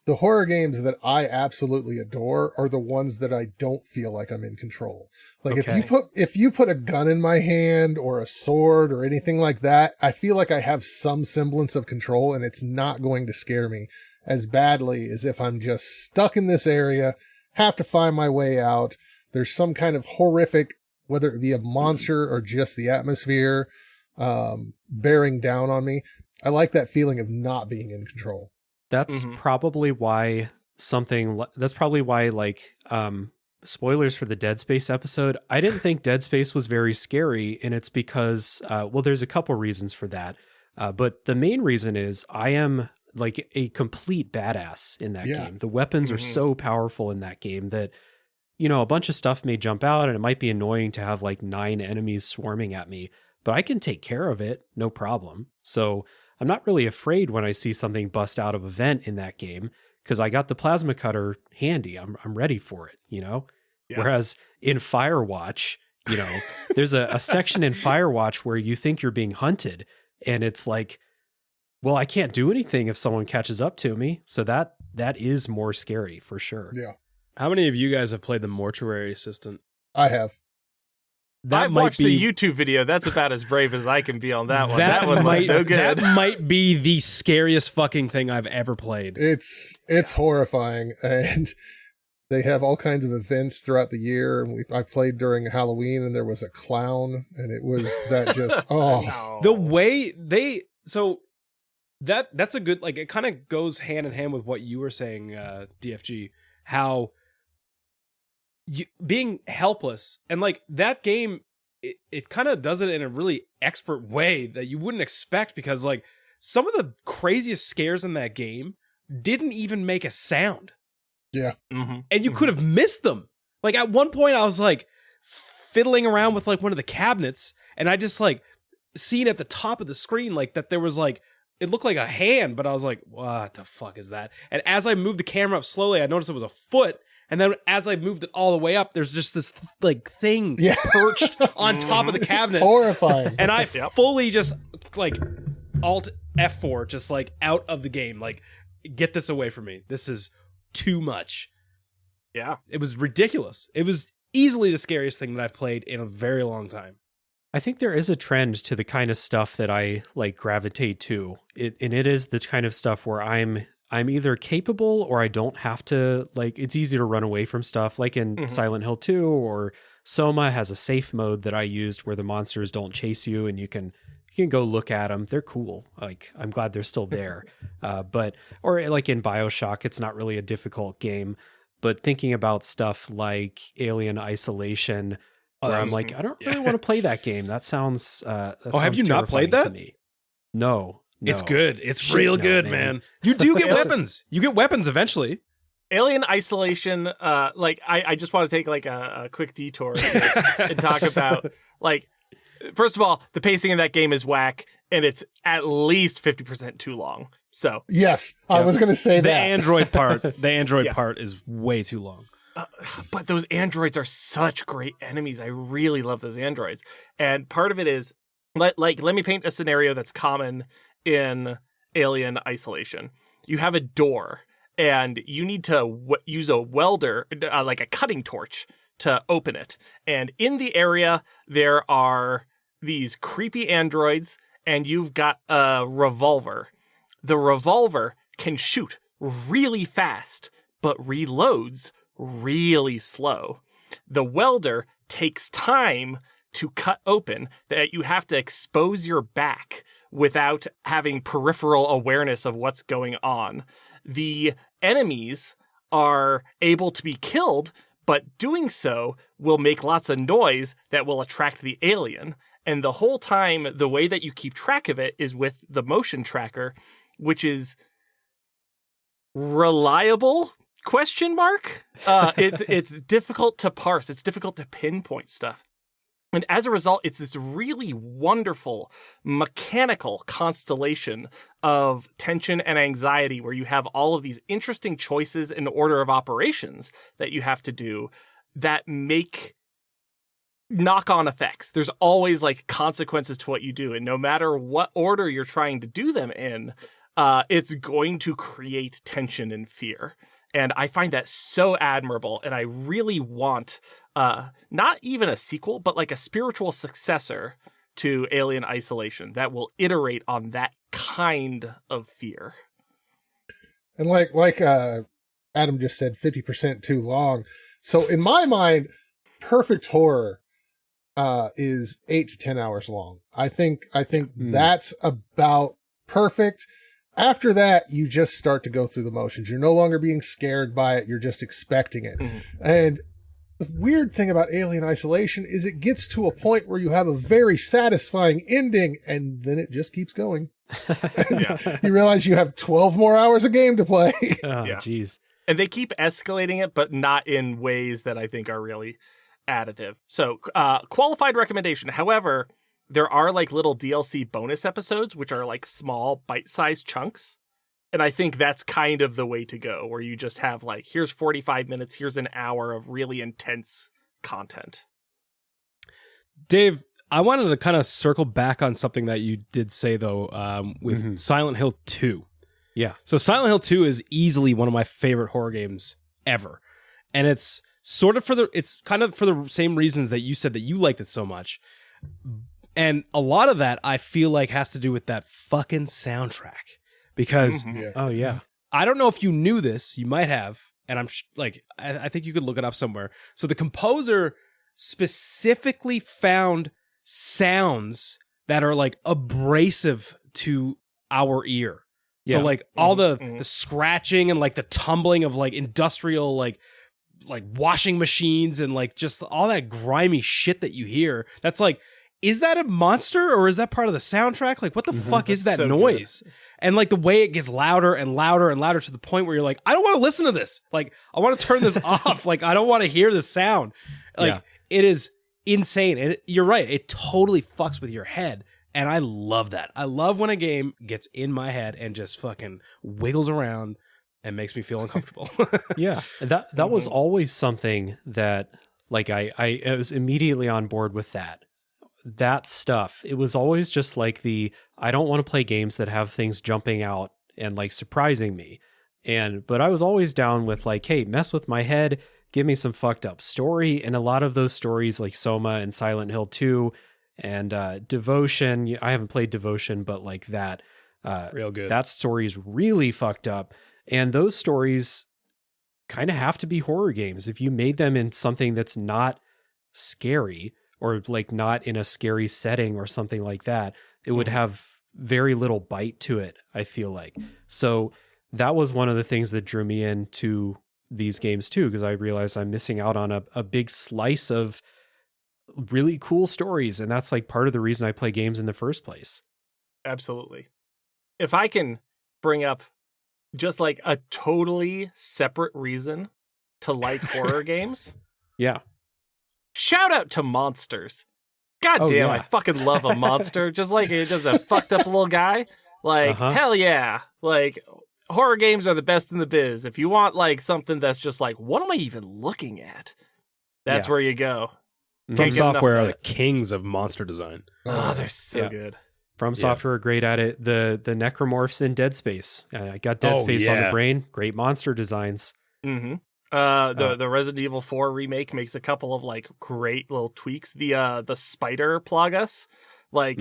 the horror games that I absolutely adore are the ones that I don't feel like I'm in control. Like if you put a gun in my hand or a sword or anything like that, I feel like I have some semblance of control, and it's not going to scare me as badly as if I'm just stuck in this area, have to find my way out. There's some kind of horrific, whether it be a monster or just the atmosphere, bearing down on me. I like that feeling of not being in control. That's probably why like spoilers for the Dead Space episode. I didn't think Dead Space was very scary, and it's because there's a couple reasons for that. But the main reason is I am like a complete badass in that game. The weapons are so powerful in that game that, you know, a bunch of stuff may jump out and it might be annoying to have like 9 enemies swarming at me, but I can take care of it, no problem. So I'm not really afraid when I see something bust out of a vent in that game, because I got the plasma cutter handy. I'm ready for it, you know? Yeah. Whereas in Firewatch, you know, there's a section in Firewatch where you think you're being hunted, and it's like, well, I can't do anything if someone catches up to me. So that is more scary for sure. Yeah. How many of you guys have played the Mortuary Assistant? I have. I've watched a YouTube video. That's about as brave as I can be on that one. That one was no good. That might be the scariest fucking thing I've ever played. It's horrifying, and they have all kinds of events throughout the year. And I played during Halloween, and there was a clown, and it was that just the way they that's a good, like, it kind of goes hand in hand with what you were saying, DFG, how being helpless, and like that game, it kind of does it in a really expert way that you wouldn't expect, because like some of the craziest scares in that game didn't even make a sound. Yeah. And you could have missed them. Like at one point I was like fiddling around with like one of the cabinets, and I just like seen at the top of the screen like that there was like, it looked like a hand, but I was like, what the fuck is that? And as I moved the camera up slowly, I noticed it was a foot. And then as I moved it all the way up, there's just this like thing perched on top of the cabinet. It's horrifying. And I fully just like Alt F4, just like out of the game. Like, get this away from me. This is too much. Yeah. It was ridiculous. It was easily the scariest thing that I've played in a very long time. I think there is a trend to the kind of stuff that I like gravitate to. And it is the kind of stuff where I'm either capable or I don't have to, like, it's easy to run away from stuff, like in Silent Hill 2, or Soma has a safe mode that I used where the monsters don't chase you and you can go look at them. They're cool. Like, I'm glad they're still there. Or like in BioShock, it's not really a difficult game, but thinking about stuff like Alien Isolation, where I'm like, I don't really want to play that game. That sounds, have you not played that? To me. No. It's good. It's real good, man. You do get weapons. You get weapons eventually. Alien Isolation, I just want to take like a quick detour and talk about, like, first of all, the pacing in that game is whack, and it's at least 50% too long. So yes, I was going to say the Android part. The Android part is way too long. But those androids are such great enemies. I really love those androids, and part of it is let me paint a scenario that's common in Alien Isolation. You have a door, and you need to use a welder, like a cutting torch, to open it. And in the area, there are these creepy androids, and you've got a revolver. The revolver can shoot really fast, but reloads really slow. The welder takes time to cut open, that you have to expose your back without having peripheral awareness of what's going on. The enemies are able to be killed, but doing so will make lots of noise that will attract the alien. And the whole time, the way that you keep track of it is with the motion tracker, which is reliable? ? It's difficult to parse. It's difficult to pinpoint stuff. And as a result, it's this really wonderful mechanical constellation of tension and anxiety where you have all of these interesting choices in order of operations that you have to do that make knock-on effects. There's always like consequences to what you do. And no matter what order you're trying to do them in, it's going to create tension and fear. And I find that so admirable. And I really want not even a sequel, but like a spiritual successor to Alien Isolation that will iterate on that kind of fear. And like Adam just said, 50% too long. So in my mind, perfect horror is 8 to 10 hours long. I think that's about perfect. After that, you just start to go through the motions. You're no longer being scared by it. You're just expecting it. Mm-hmm. And the weird thing about Alien Isolation is it gets to a point where you have a very satisfying ending, and then it just keeps going. You realize you have 12 more hours of game to play. Oh, jeez. And they keep escalating it, but not in ways that I think are really additive. So, qualified recommendation. However, there are like little DLC bonus episodes, which are like small bite-sized chunks. And I think that's kind of the way to go, where you just have like, here's 45 minutes, here's an hour of really intense content. Dave, I wanted to kind of circle back on something that you did say, though, with Silent Hill 2. Yeah. So Silent Hill 2 is easily one of my favorite horror games ever. And it's kind of for the same reasons that you said that you liked it so much. And a lot of that I feel like has to do with that fucking soundtrack. Because, oh yeah, I don't know if you knew this, you might have, and I think you could look it up somewhere. So the composer specifically found sounds that are like abrasive to our ear. So like all the scratching and like the tumbling of like industrial like washing machines and like just all that grimy shit that you hear. That's like, is that a monster or is that part of the soundtrack? Like, what the fuck is that noise? Good. And like the way it gets louder and louder and louder to the point where you're like, I don't want to listen to this. Like, I want to turn this off. Like, I don't want to hear this sound. Like, it is insane. And you're right. It totally fucks with your head. And I love that. I love when a game gets in my head and just fucking wiggles around and makes me feel uncomfortable. Yeah. That was always something that like I was immediately on board with that stuff. It was always just like I don't want to play games that have things jumping out and like surprising me. But I was always down with like, hey, mess with my head, give me some fucked up story. And a lot of those stories like Soma and Silent Hill 2 and Devotion, I haven't played Devotion, but like that, real good. That story is really fucked up. And those stories kind of have to be horror games. If you made them in something that's not scary, or like not in a scary setting or something like that, it would have very little bite to it, I feel like. So that was one of the things that drew me into these games too, because I realized I'm missing out on a big slice of really cool stories. And that's like part of the reason I play games in the first place. Absolutely. If I can bring up just like a totally separate reason to like horror games. Yeah. Shout out to monsters. God damn, I fucking love a monster. Just a fucked up little guy. Like, hell yeah. Like, horror games are the best in the biz. If you want like something that's just like, what am I even looking at? That's where you go. From Software are the kings of monster design. Oh, they're so good. From Software are great at it. The necromorphs in Dead Space. I got Dead Space on the brain. Great monster designs. Mm-hmm. The Resident Evil 4 remake makes a couple of like great little tweaks. The spider Plagas Like,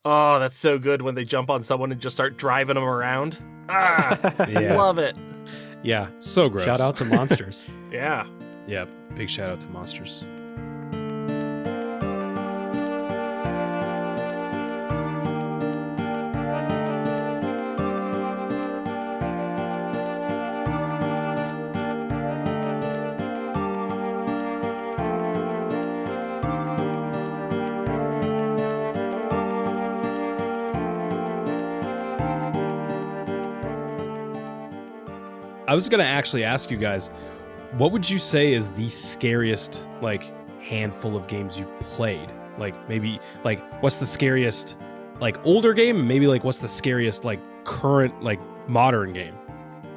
oh, that's so good when they jump on someone and just start driving them around. Yeah. Love it. Yeah, so gross. Shout out to monsters. Yeah. Yeah, big shout out to monsters. I was gonna actually ask you guys, what would you say is the scariest like handful of games you've played? Like maybe like what's the scariest like older game? Maybe like what's the scariest like current like modern game?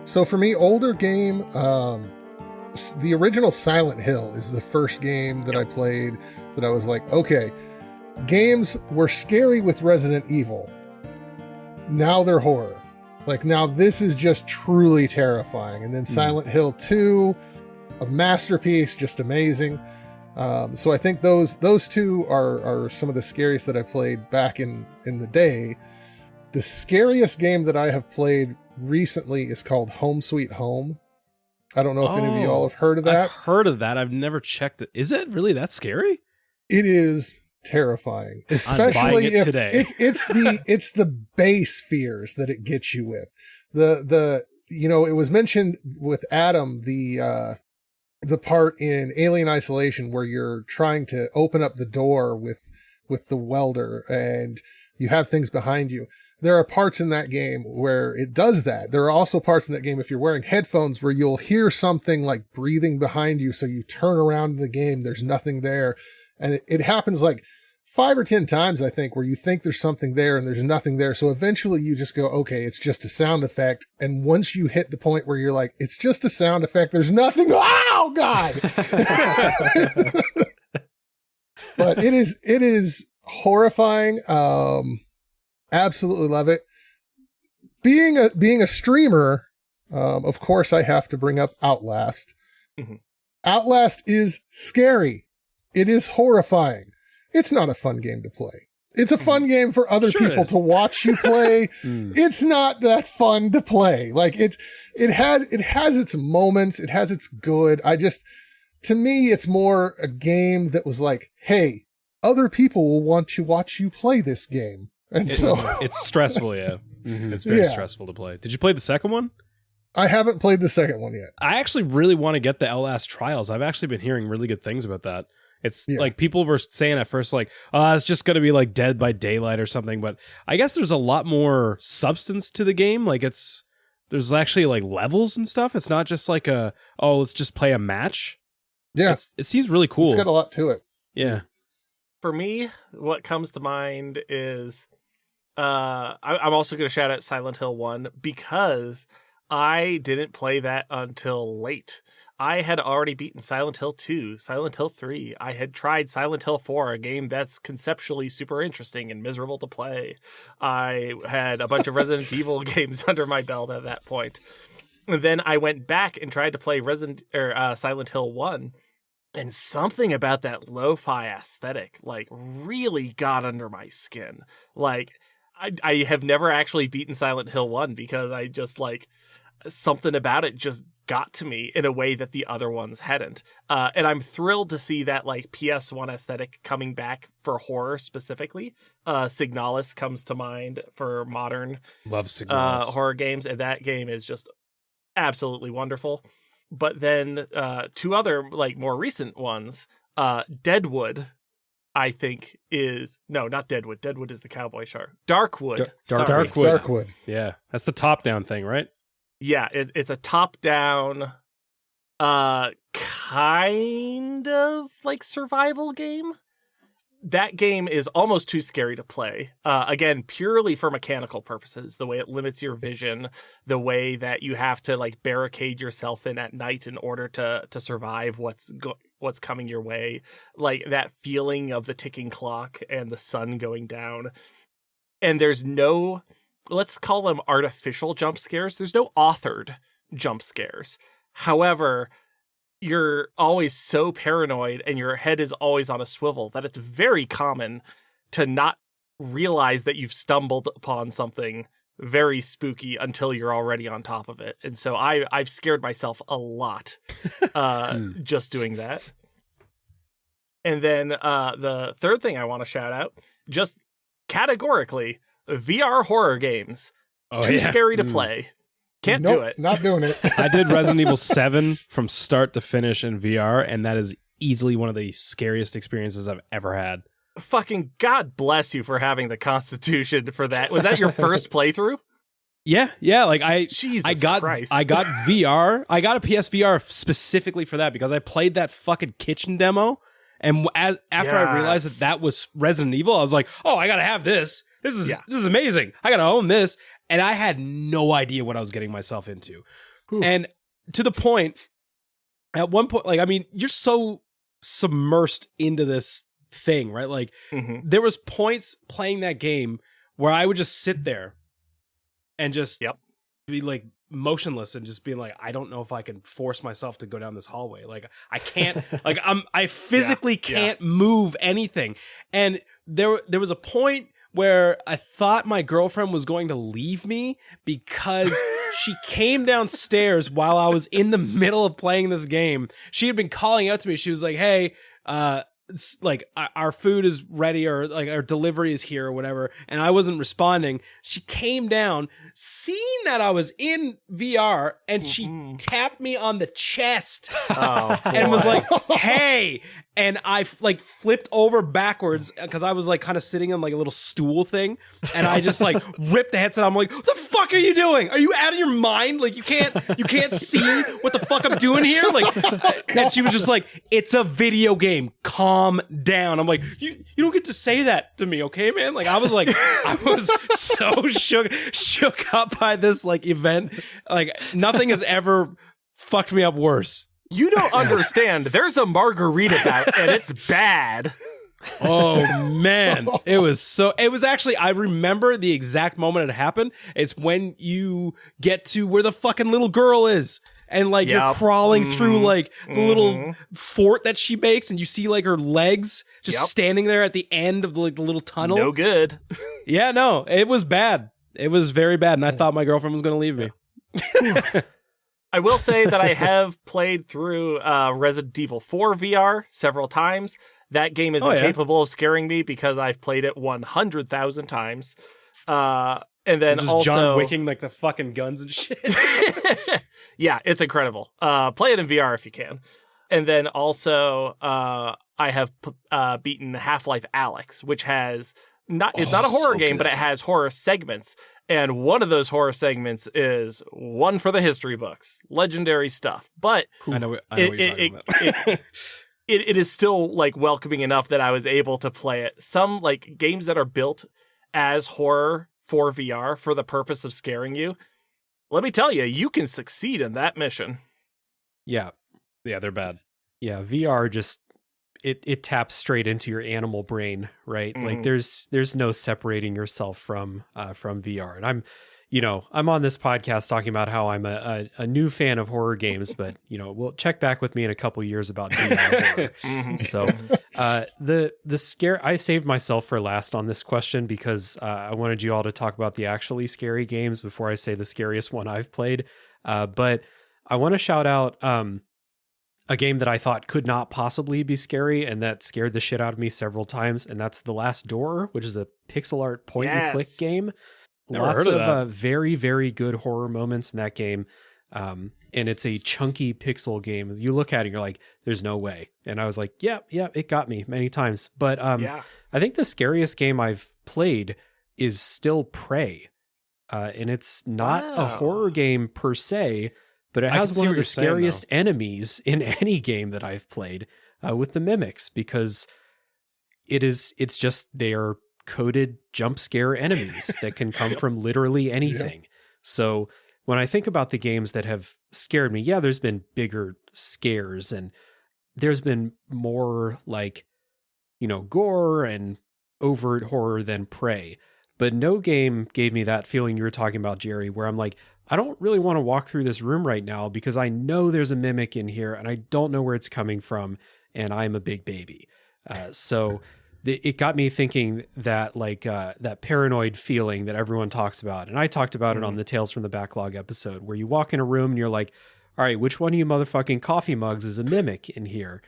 So for me, older game, the original Silent Hill is the first game that I played that I was like, okay, games were scary with Resident Evil. Now they're horror. Like, now this is just truly terrifying. And then Silent Hill 2, a masterpiece, just amazing. So I think those two are some of the scariest that I played back in the day. The scariest game that I have played recently is called Home Sweet Home. I don't know if any of you all have heard of that. I've heard of that. I've never checked it. Is it really that scary? It is terrifying, especially if today. it's the base fears that it gets you with. The it was mentioned with Adam, the part in Alien Isolation where you're trying to open up the door with the welder and you have things behind you. There are parts in that game where it does that. There are also parts in that game, if you're wearing headphones, where you'll hear something like breathing behind you. So you turn around in the game, there's nothing there. And it happens like 5 or 10 times, I think, where you think there's something there and there's nothing there. So eventually you just go, okay, it's just a sound effect. And once you hit the point where you're like, it's just a sound effect, there's nothing. Oh, God. But it is horrifying. Absolutely love it. Being a streamer, of course, I have to bring up Outlast. Mm-hmm. Outlast is scary. It is horrifying. It's not a fun game to play. It's a fun game for other people to watch you play. It's not that fun to play. Like it has its moments. It has its good. To me, it's more a game that was like, hey, other people will want to watch you play this game. And so it's stressful. Yeah. It's very stressful to play. Did you play the second one? I haven't played the second one yet. I actually really want to get the Outlast Trials. I've actually been hearing really good things about that. It's like people were saying at first, like, it's just going to be like Dead by Daylight or something. But I guess there's a lot more substance to the game. Like there's actually like levels and stuff. It's not just like let's just play a match. Yeah. It seems really cool. It's got a lot to it. Yeah. For me, what comes to mind is I'm also going to shout out Silent Hill 1 because I didn't play that until late. I had already beaten Silent Hill 2, Silent Hill 3. I had tried Silent Hill 4, a game that's conceptually super interesting and miserable to play. I had a bunch of Resident Evil games under my belt at that point. And then I went back and tried to play Silent Hill 1. And something about that lo-fi aesthetic, like, really got under my skin. Like, I have never actually beaten Silent Hill 1 because I just, like, something about it just got to me in a way that the other ones hadn't. And I'm thrilled to see that, like, PS1 aesthetic coming back for horror specifically. Signalis comes to mind for modern Love Signalis. Horror games, and that game is just absolutely wonderful. But then two other, like, more recent ones, Deadwood, I think is... No, not Deadwood. Deadwood is the cowboy shark. Darkwood. Darkwood. Yeah. That's the top-down thing, right? Yeah, it's a top-down kind of, like, survival game. That game is almost too scary to play. Again, purely for mechanical purposes, the way it limits your vision, the way that you have to, like, barricade yourself in at night in order to survive what's coming your way, like that feeling of the ticking clock and the sun going down. And there's no, let's call them artificial jump scares. There's no authored jump scares. However, you're always so paranoid and your head is always on a swivel that it's very common to not realize that you've stumbled upon something very spooky until you're already on top of it. And so I've scared myself a lot just doing that. And then the third thing I want to shout out, just categorically, VR horror games. Too scary to play. Can't do it. Not doing it. I did Resident Evil 7 from start to finish in VR, and that is easily one of the scariest experiences I've ever had. Fucking God bless you for having the constitution for that. Was that your first playthrough? Yeah. Like I got Christ. I got VR. I got a PSVR specifically for that because I played that fucking kitchen demo, and after I realized that was Resident Evil, I was like, "Oh, I gotta have this. This is amazing. I gotta own this." And I had no idea what I was getting myself into. Whew. And to the point, at one point, like, I mean, you're so submersed into this thing, right? Like, there was points playing that game where I would just sit there and just be like motionless and just being like, I don't know if I can force myself to go down this hallway. Like, I can't, like, I physically can't move anything. And there was a point where I thought my girlfriend was going to leave me because she came downstairs while I was in the middle of playing this game. She had been calling out to me. She was like, "Hey, like our food is ready, or like our delivery is here, or whatever." And I wasn't responding. She came down, seeing that I was in VR, and she tapped me on the chest and was like, "Hey." And I like flipped over backwards because I was like kind of sitting on like a little stool thing, and I just like ripped the headset. I'm like, "What the fuck are you doing? Are you out of your mind? Like you can't see what the fuck I'm doing here?" Like, and she was just like, "It's a video game. Calm down." I'm like, "You don't get to say that to me, okay, man?" Like I was so shook up by this like event. Like nothing has ever fucked me up worse. You don't understand. There's a margarita bat, and it's bad. Oh man, it was actually, I remember the exact moment it happened. It's when you get to where the fucking little girl is, and like you're crawling through like the little fort that she makes, and you see like her legs just standing there at the end of the little tunnel. No good. Yeah, no, it was bad. It was very bad, and I thought my girlfriend was going to leave me. I will say that I have played through Resident Evil 4 VR several times. That game is incapable of scaring me because I've played it 100,000 times. And then just also John Wicking like the fucking guns and shit. Yeah, it's incredible. Play it in VR if you can. And then also I have beaten Half-Life Alyx, which has it's not a horror game, but it has horror segments. And one of those horror segments is one for the history books. Legendary stuff. But I know what you're talking about. It is still like welcoming enough that I was able to play it. Some like games that are built as horror for VR for the purpose of scaring you. Let me tell you, you can succeed in that mission. Yeah, they're bad. Yeah, VR just it taps straight into your animal brain, right? Like there's no separating yourself from VR. And I'm on this podcast talking about how I'm a new fan of horror games, but we'll check back with me in a couple years about VR horror. So the scare, I saved myself for last on this question because I wanted you all to talk about the actually scary games before I say the scariest one I've played. But I want to shout out a game that I thought could not possibly be scary and that scared the shit out of me several times, and that's The Last Door, which is a pixel art point and click game. Never Lots heard of very, very good horror moments in that game. And it's a chunky pixel game. You look at it, you're like, there's no way. And I was like, yeah, it got me many times. But I think the scariest game I've played is still Prey. And it's not a horror game per se, but it has one of the scariest enemies in any game that I've played with the mimics, because it's just they are coded jump scare enemies that can come from literally anything. Yeah. So when I think about the games that have scared me, there's been bigger scares and there's been more like, gore and overt horror than Prey. But no game gave me that feeling you were talking about, Gerry, where I'm like, I don't really want to walk through this room right now because I know there's a mimic in here and I don't know where it's coming from and I'm a big baby. So it got me thinking that like that paranoid feeling that everyone talks about. And I talked about it on the Tales from the Backlog episode, where you walk in a room and you're like, all right, which one of you motherfucking coffee mugs is a mimic in here?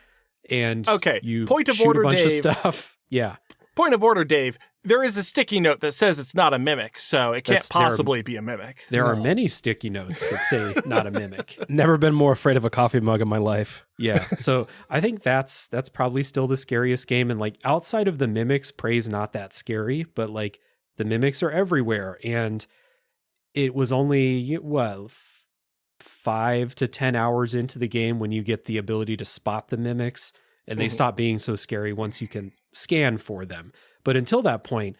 And you point of shoot order, a bunch Dave. of stuff. Yeah. Point of order, Dave. There is a sticky note that says it's not a mimic, so it can't possibly be a mimic. There are many sticky notes that say not a mimic. Never been more afraid of a coffee mug in my life. Yeah. So I think that's probably still the scariest game. And like outside of the mimics, Prey's not that scary, but like the mimics are everywhere. And it was only, 5 to 10 hours into the game when you get the ability to spot the mimics, and they stop being so scary once you can scan for them. But until that point,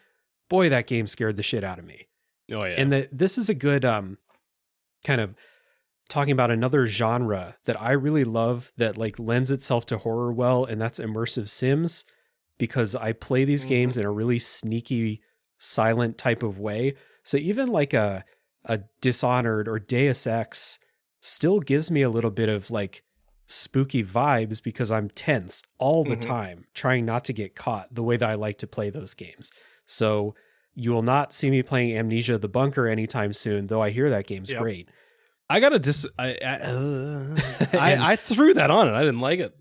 boy, that game scared the shit out of me. Oh yeah. And this is a good kind of talking about another genre that I really love that like lends itself to horror well, and that's immersive sims, because I play these games in a really sneaky, silent type of way. So even like a Dishonored or Deus Ex still gives me a little bit of like spooky vibes, because I'm tense all the time, trying not to get caught the way that I like to play those games. So you will not see me playing Amnesia: The Bunker anytime soon, though I hear that game's great. I gotta I threw that on it. I didn't like it.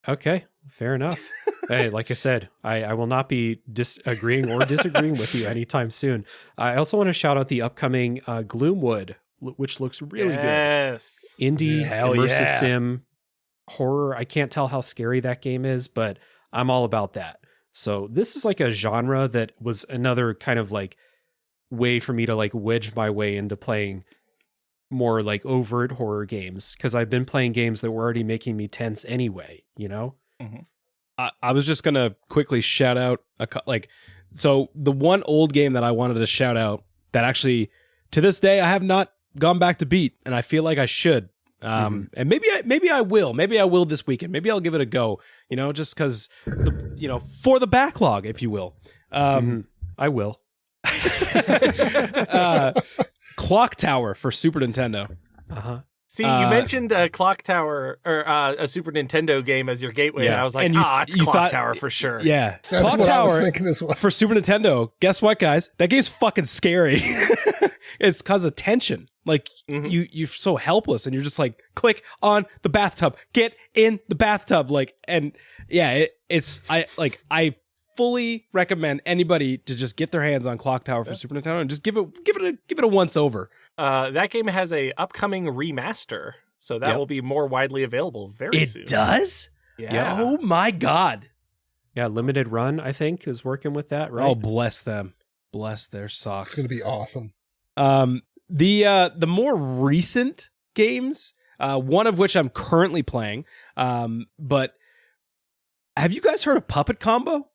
Okay, fair enough. Hey, like I said, I will not be disagreeing or disagreeing with you anytime soon. I also want to shout out the upcoming Gloomwood, which looks really good. Indie immersive sim horror. I can't tell how scary that game is, but I'm all about that. So this is like a genre that was another kind of like way for me to like wedge my way into playing more like overt horror games, because I've been playing games that were already making me tense anyway, you know? I was just gonna quickly shout out so the one old game that I wanted to shout out that actually to this day I have not gone back to beat, and I feel like I should. And maybe I will this weekend. Maybe I'll give it a go, just because, for the backlog, if you will. I will. Clock Tower for Super Nintendo. See, you mentioned a Clock Tower or a Super Nintendo game as your gateway, and I was like, it's Clock Tower for sure. Yeah, that's Clock what Tower I was thinking as well. For Super Nintendo. Guess what, guys? That game's fucking scary. It's because of tension. Like you're so helpless, and you're just like, click on the bathtub, get in the bathtub, I fully recommend anybody to just get their hands on Clock Tower for Super Nintendo and just give it a once over. That game has a upcoming remaster, so that will be more widely available very soon. It does? Yeah. Oh my god. Yeah, Limited Run, I think, is working with that, right? Oh, bless them. Bless their socks. It's gonna be awesome. The more recent games, one of which I'm currently playing, but have you guys heard of Puppet Combo?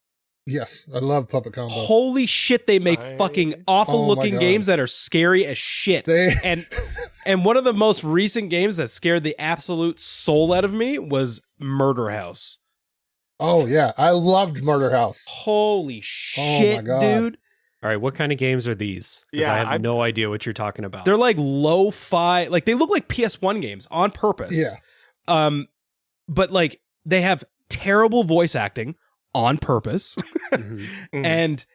Yes, I love Puppet Combo. Holy shit, they make fucking awful looking games that are scary as shit. And one of the most recent games that scared the absolute soul out of me was Murder House. Oh yeah, I loved Murder House. Holy shit, dude. All right, what kind of games are these? Because I have no idea what you're talking about. They're like lo-fi, like they look like PS1 games on purpose. Yeah. But like they have terrible voice acting on purpose. And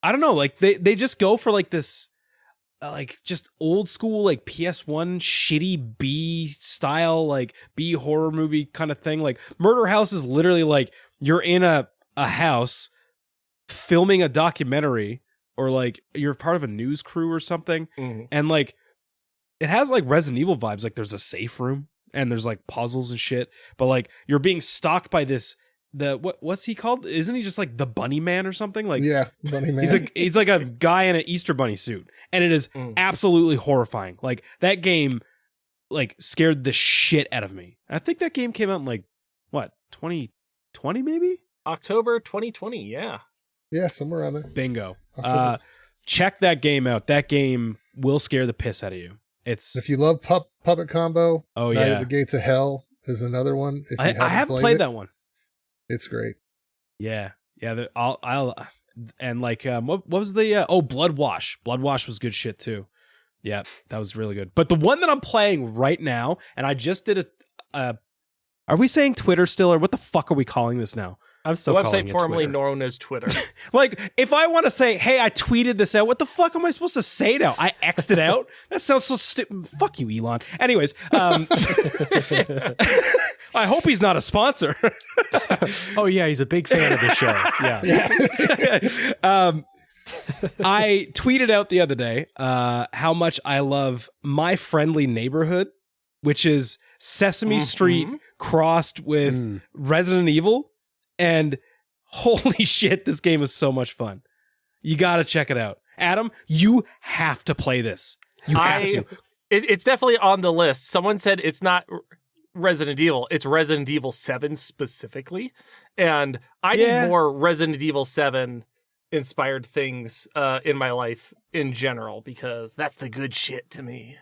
I don't know, like they just go for like this like just old school like PS1 shitty B style like B horror movie kind of thing. Like Murder House is literally like you're in a house filming a documentary, or like you're part of a news crew or something. And like it has like Resident Evil vibes. Like there's a safe room and there's like puzzles and shit, but like you're being stalked by what's he called? Isn't he just like the Bunny Man or something? Like Bunny Man. He's like a guy in an Easter Bunny suit, and it is absolutely horrifying. Like that game like scared the shit out of me. I think that game came out in like what, 2020 maybe? October 2020, yeah. Yeah, somewhere around there. Bingo. Check that game out. That game will scare the piss out of you. If you love Puppet Combo, Night at the Gates of Hell is another one. If you I haven't played that one. It's great. Yeah. I'll and like what was the Blood Wash. Blood Wash was good shit too. Yeah, that was really good. But the one that I'm playing right now, and I just did are we saying Twitter still, or what the fuck are we calling this now? I'm The still calling website it formerly Twitter. known as Twitter. Like, if I want to say, hey, I tweeted this out, what the fuck am I supposed to say now? I X'd it out? That sounds so stupid. Fuck you, Elon. Anyways, I hope he's not a sponsor. Oh yeah, he's a big fan of the show. Yeah. I tweeted out the other day how much I love My Friendly Neighborhood, which is Sesame Street crossed with Resident Evil. And holy shit, this game is so much fun. You got to check it out. Adam, you have to play this. You have to. It's definitely on the list. Someone said it's not Resident Evil. It's Resident Evil 7 specifically. And I need more Resident Evil 7 inspired things in my life in general, because that's the good shit to me.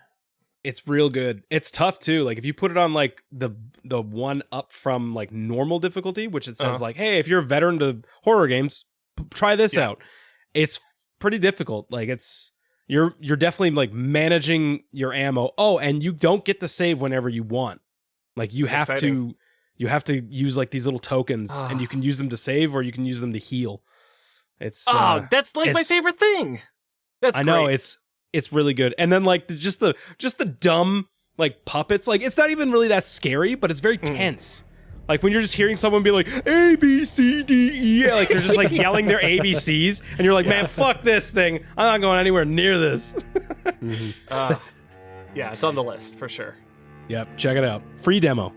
It's real good. It's tough too. Like if you put it on like the one up from like normal difficulty, which it says like, hey, if you're a veteran to horror games, try this out. It's pretty difficult. Like you're definitely like managing your ammo. Oh, and you don't get to save whenever you want. Like you have to use like these little tokens, and you can use them to save or you can use them to heal. It's that's like my favorite thing. That's I know great. it's really good. And then like just the dumb like puppets, like it's not even really that scary, but it's very tense. Like when you're just hearing someone be like A B C D E, like they're just like yelling their ABCs, and you're like, man, fuck this thing. I'm not going anywhere near this. Yeah, it's on the list for sure. Yep, check it out. Free demo.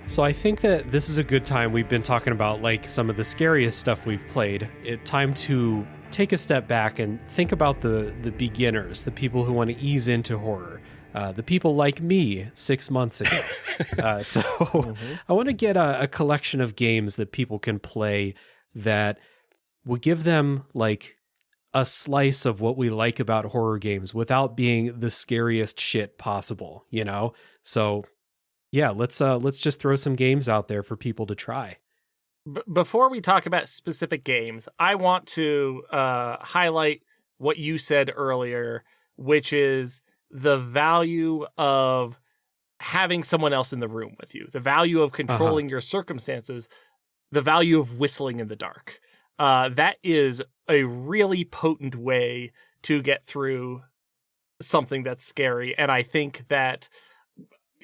So I think that this is a good time. We've been talking about like some of the scariest stuff we've played. It's time to take a step back and think about the beginners, the people who want to ease into horror, the people like me 6 months ago. I want to get a collection of games that people can play that will give them like a slice of what we like about horror games without being the scariest shit possible, you know? So yeah, let's just throw some games out there for people to try. Before we talk about specific games, I want to highlight what you said earlier, which is the value of having someone else in the room with you, the value of controlling your circumstances, the value of whistling in the dark. That is a really potent way to get through something that's scary. And I think that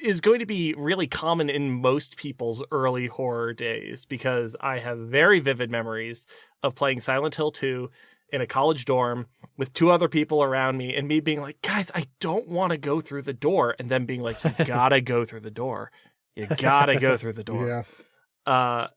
is going to be really common in most people's early horror days, because I have very vivid memories of playing Silent Hill 2 in a college dorm with 2 other people around me and me being like, guys, I don't want to go through the door. And then being like, you gotta go through the door. You gotta go through the door. Yeah.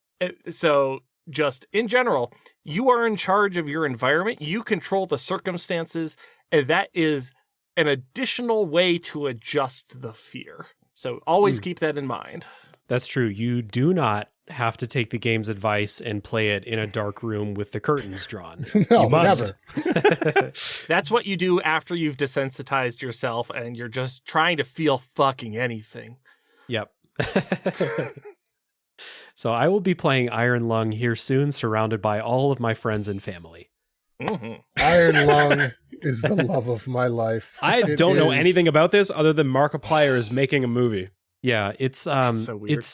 So just in general, you are in charge of your environment. You control the circumstances. And that is an additional way to adjust the fear. So always keep that in mind. That's true. You do not have to take the game's advice and play it in a dark room with the curtains drawn. No, you must. never. That's what you do after you've desensitized yourself and you're just trying to feel fucking anything. Yep. So I will be playing Iron Lung here soon, surrounded by all of my friends and family. Iron Lung is the love of my life. I don't know anything about this other than Markiplier is making a movie. Yeah, it's so weird.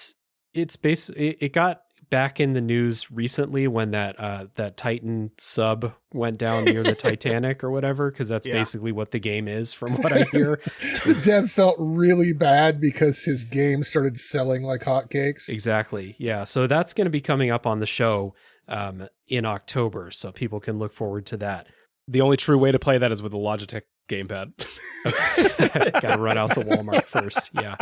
it's basically it got back in the news recently when that Titan sub went down near the Titanic or whatever, because that's basically what the game is, from what I hear. The dev felt really bad because his game started selling like hotcakes. Exactly. Yeah. So that's going to be coming up on the show in October, so people can look forward to that. The only true way to play that is with a Logitech gamepad. Got to run out to Walmart first. Yeah.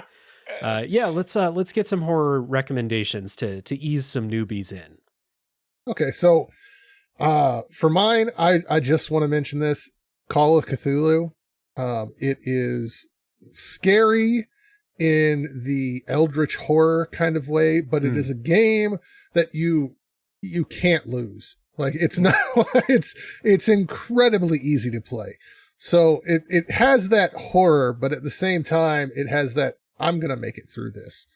Let's get some horror recommendations to ease some newbies in. Okay, so for mine, I just want to mention this Call of Cthulhu. It is scary in the eldritch horror kind of way, but it is a game that you can't lose. Like it's not, it's incredibly easy to play. So it has that horror, but at the same time, it has that I'm going to make it through this.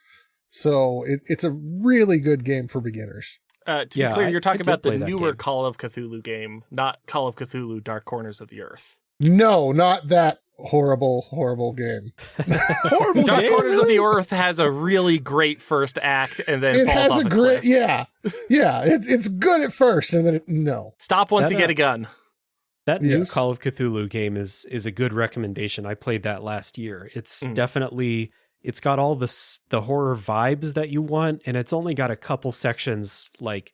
So it's a really good game for beginners. To be clear, you're talking did about the play that newer game. Call of Cthulhu game, not Call of Cthulhu Dark Corners of the Earth. No, not that horrible game. Horrible Dark game, Corners of really? the Earth has a really great first act and then It falls has off a a great, cliff. yeah. It's good at first, and then no. Stop once That, you get a gun. That new Yes. Call of Cthulhu game is a good recommendation. I played that last year. It's definitely, it's got all the horror vibes that you want, and it's only got a couple sections like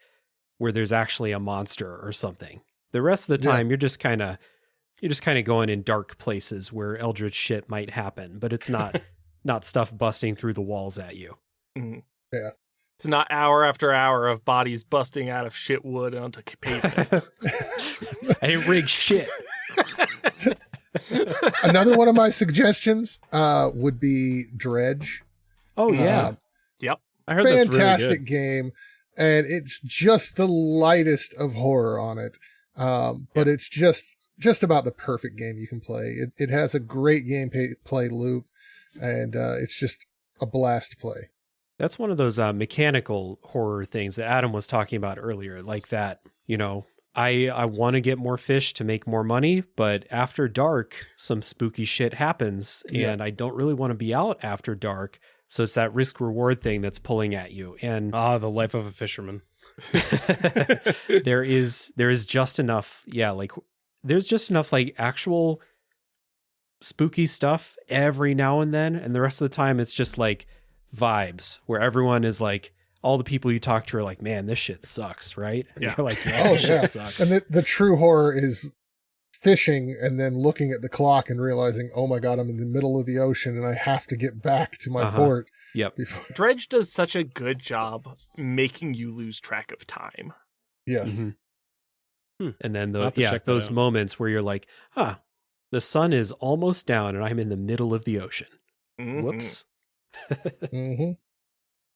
where there's actually a monster or something. The rest of the time, you're just kind of going in dark places where eldritch shit might happen, but it's not not stuff busting through the walls at you. Mhm. Yeah. It's not hour after hour of bodies busting out of shit wood onto pavement. I didn't rig shit. Another one of my suggestions would be Dredge. Oh yeah. Yep. I heard that's Fantastic really good. game, and it's just the lightest of horror on it. But it's just about the perfect game you can play. It has a great gameplay loop, and it's just a blast to play. That's one of those mechanical horror things that Adam was talking about earlier, like that, I want to get more fish to make more money, but after dark, some spooky shit happens, and I don't really want to be out after dark. So it's that risk reward thing that's pulling at you. And The life of a fisherman. there is just enough. Yeah. Like there's just enough like actual spooky stuff every now and then. And the rest of the time it's just like vibes where everyone is like, all the people you talk to are like, man, this shit sucks. Right. And Yeah. you're like, yeah, Oh, this yeah. shit sucks. And the true horror is fishing and then looking at the clock and realizing, oh my God, I'm in the middle of the ocean and I have to get back to my port. Yep. Before. Dredge does such a good job making you lose track of time. Yes. Mhm. And then I'll have to check that those out. moments where you're like, the sun is almost down and I'm in the middle of the ocean. Mhm. Whoops. hmm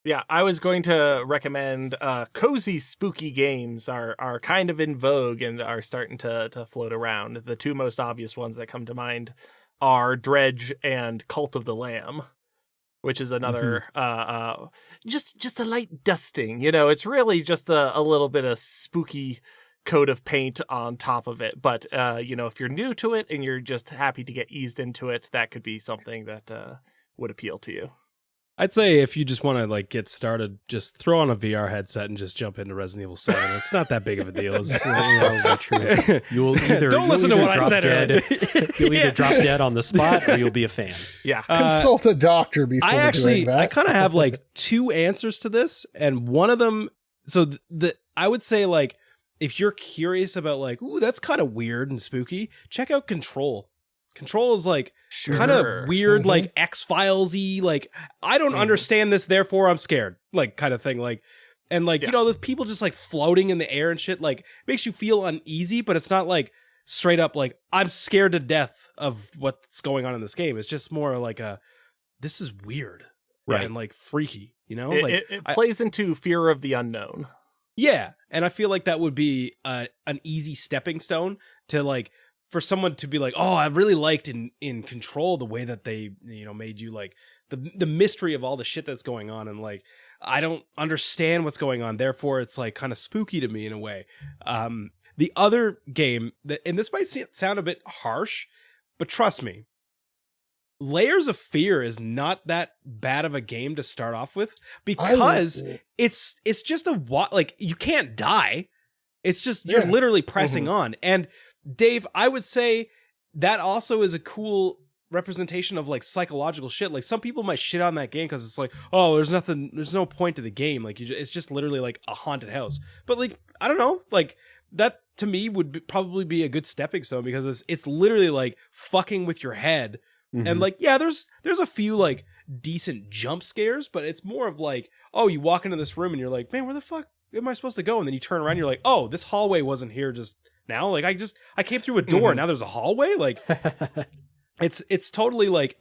Yeah, I was going to recommend cozy, spooky games are kind of in vogue and are starting to float around. The two most obvious ones that come to mind are Dredge and Cult of the Lamb, which is another just a light dusting. It's really just a little bit of spooky coat of paint on top of it. But if you're new to it and you're just happy to get eased into it, that could be something that would appeal to you. I'd say if you just want to like get started, just throw on a VR headset and just jump into Resident Evil 7. It's not that big of a deal. It's, True. You'll either Don't listen to you'll what either I drop said dead. earlier. You'll either Yeah. drop dead on the spot or you'll be a fan. Yeah. Consult a doctor before doing that. I kind of have like two answers to this, and one of them. So I would say like if you're curious about like, ooh, that's kind of weird and spooky, check out Control. Control is like kind of weird, like X-Files-y, like I don't understand this, therefore I'm scared, like kind of thing. Like, and like, the people just like floating in the air and shit, like makes you feel uneasy, but it's not like straight up like I'm scared to death of what's going on in this game. It's just more like this is weird, Right. and like freaky, It plays into fear of the unknown. Yeah, and I feel like that would be an easy stepping stone to like for someone to be like, oh, I really liked in Control the way that they made you like the mystery of all the shit that's going on, and like I don't understand what's going on, therefore it's like kind of spooky to me in a way. The other game and this might sound a bit harsh, but trust me, Layers of Fear is not that bad of a game to start off with because it's just like you can't die. It's just you're literally pressing on. And Dave, I would say that also is a cool representation of like psychological shit. Like some people might shit on that game because it's like, oh, there's no point to the game. Like it's just literally like a haunted house. But like I don't know, like that to me would probably be a good stepping stone because it's literally like fucking with your head. And like, yeah, there's a few like decent jump scares, but it's more of like, oh, you walk into this room and you're like, man, where the fuck am I supposed to go? And then you turn around and you're like, oh, this hallway wasn't here just now. Like I came through a door and now there's a hallway. Like it's totally like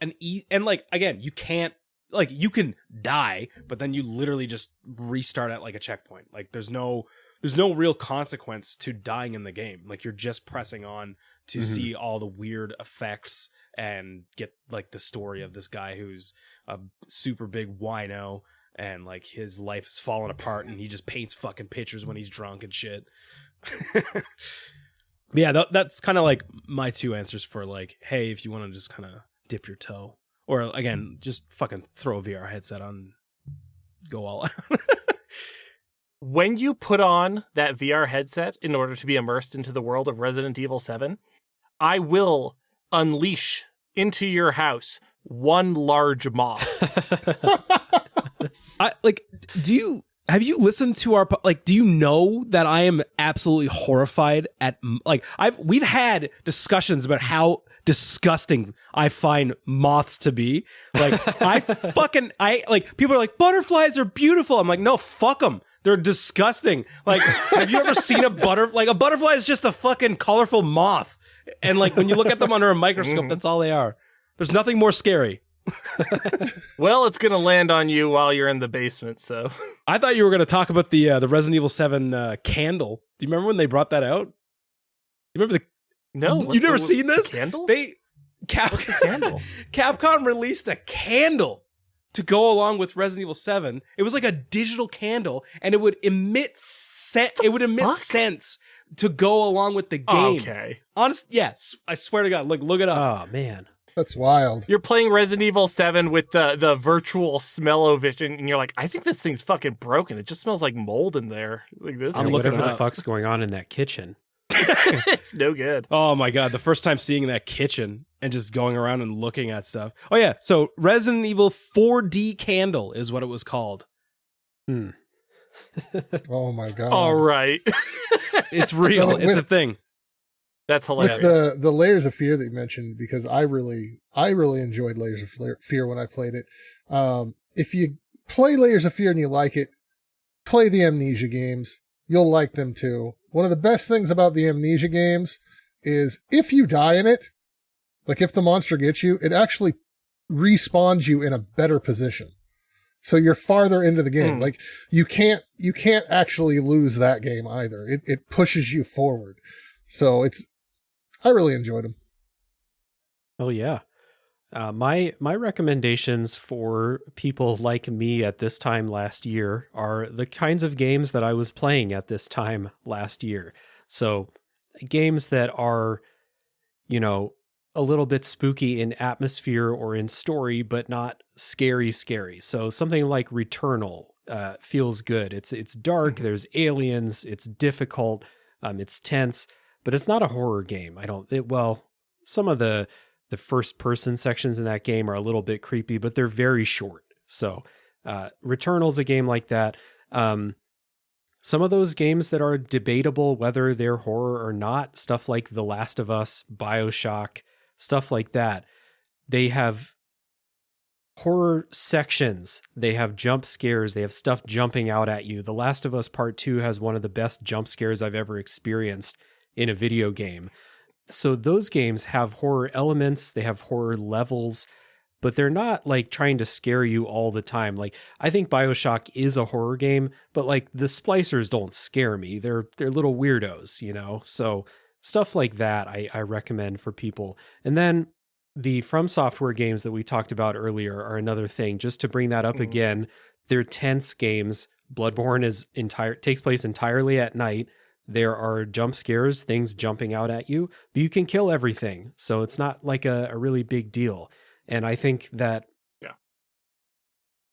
and like, again, you can't like, you can die, but then you literally just restart at like a checkpoint. Like there's no real consequence to dying in the game. Like you're just pressing on to see all the weird effects and get like the story of this guy who's a super big wino and like his life is falling apart, and he just paints fucking pictures when he's drunk and shit. Yeah, that's kind of like my two answers for like, hey, if you want to just kind of dip your toe, or again, just fucking throw a VR headset on, go all out. When you put on that VR headset in order to be immersed into the world of Resident Evil 7, I will unleash into your house one large moth. Have you listened to our, like, do you know that I am absolutely horrified at, like, we've had discussions about how disgusting I find moths to be. Like, people are like, butterflies are beautiful. I'm like, no, fuck them. They're disgusting. Like, have you ever seen a butterfly is just a fucking colorful moth. And like, when you look at them under a microscope, that's all they are. There's nothing more scary. Well, it's going to land on you while you're in the basement, so. I thought you were going to talk about the Resident Evil 7 candle. Do you remember when they brought that out? You remember No. You've never seen this? Candle? What's the candle? Capcom released a candle to go along with Resident Evil 7. It was like a digital candle, and it would emit scent to go along with the game. Okay. Yes, I swear to God. Look it up. Oh, man. That's wild. You're playing Resident Evil 7 with the virtual smell-o-vision, and you're like, I think this thing's fucking broken. It just smells like mold in there. Like this. Whatever the fuck's going on in that kitchen. It's no good. Oh my God. The first time seeing that kitchen and just going around and looking at stuff. Oh yeah. So Resident Evil 4D candle is what it was called. Oh my God. All right. It's real. It's a thing. That's hilarious. With the Layers of Fear that you mentioned, because I really enjoyed Layers of Fear when I played it. If you play Layers of Fear and you like it, play the Amnesia games. You'll like them too. One of the best things about the Amnesia games is if you die in it, like if the monster gets you, it actually respawns you in a better position. So you're farther into the game. Like you can't actually lose that game either. It pushes you forward. So I really enjoyed them. Oh yeah. My recommendations for people like me at this time last year are the kinds of games that I was playing at this time last year. So games that are, a little bit spooky in atmosphere or in story, but not scary. So something like Returnal feels good. It's dark. There's aliens. It's difficult. It's tense, but it's not a horror game. Some of the first person sections in that game are a little bit creepy, but they're very short. So Returnal's a game like that. Some of those games that are debatable whether they're horror or not, stuff like The Last of Us, BioShock, stuff like that, they have horror sections. They have jump scares. They have stuff jumping out at you. The Last of Us Part 2 has one of the best jump scares I've ever experienced in a video game. So those games have horror elements, they have horror levels, but they're not like trying to scare you all the time. Like I think BioShock is a horror game, but like the splicers don't scare me. They're little weirdos, So stuff like that I recommend for people. And then the From Software games that we talked about earlier are another thing. Just to bring that up again, they're tense games. Bloodborne takes place entirely at night. There are jump scares, things jumping out at you, but you can kill everything. So it's not like a really big deal. And I think that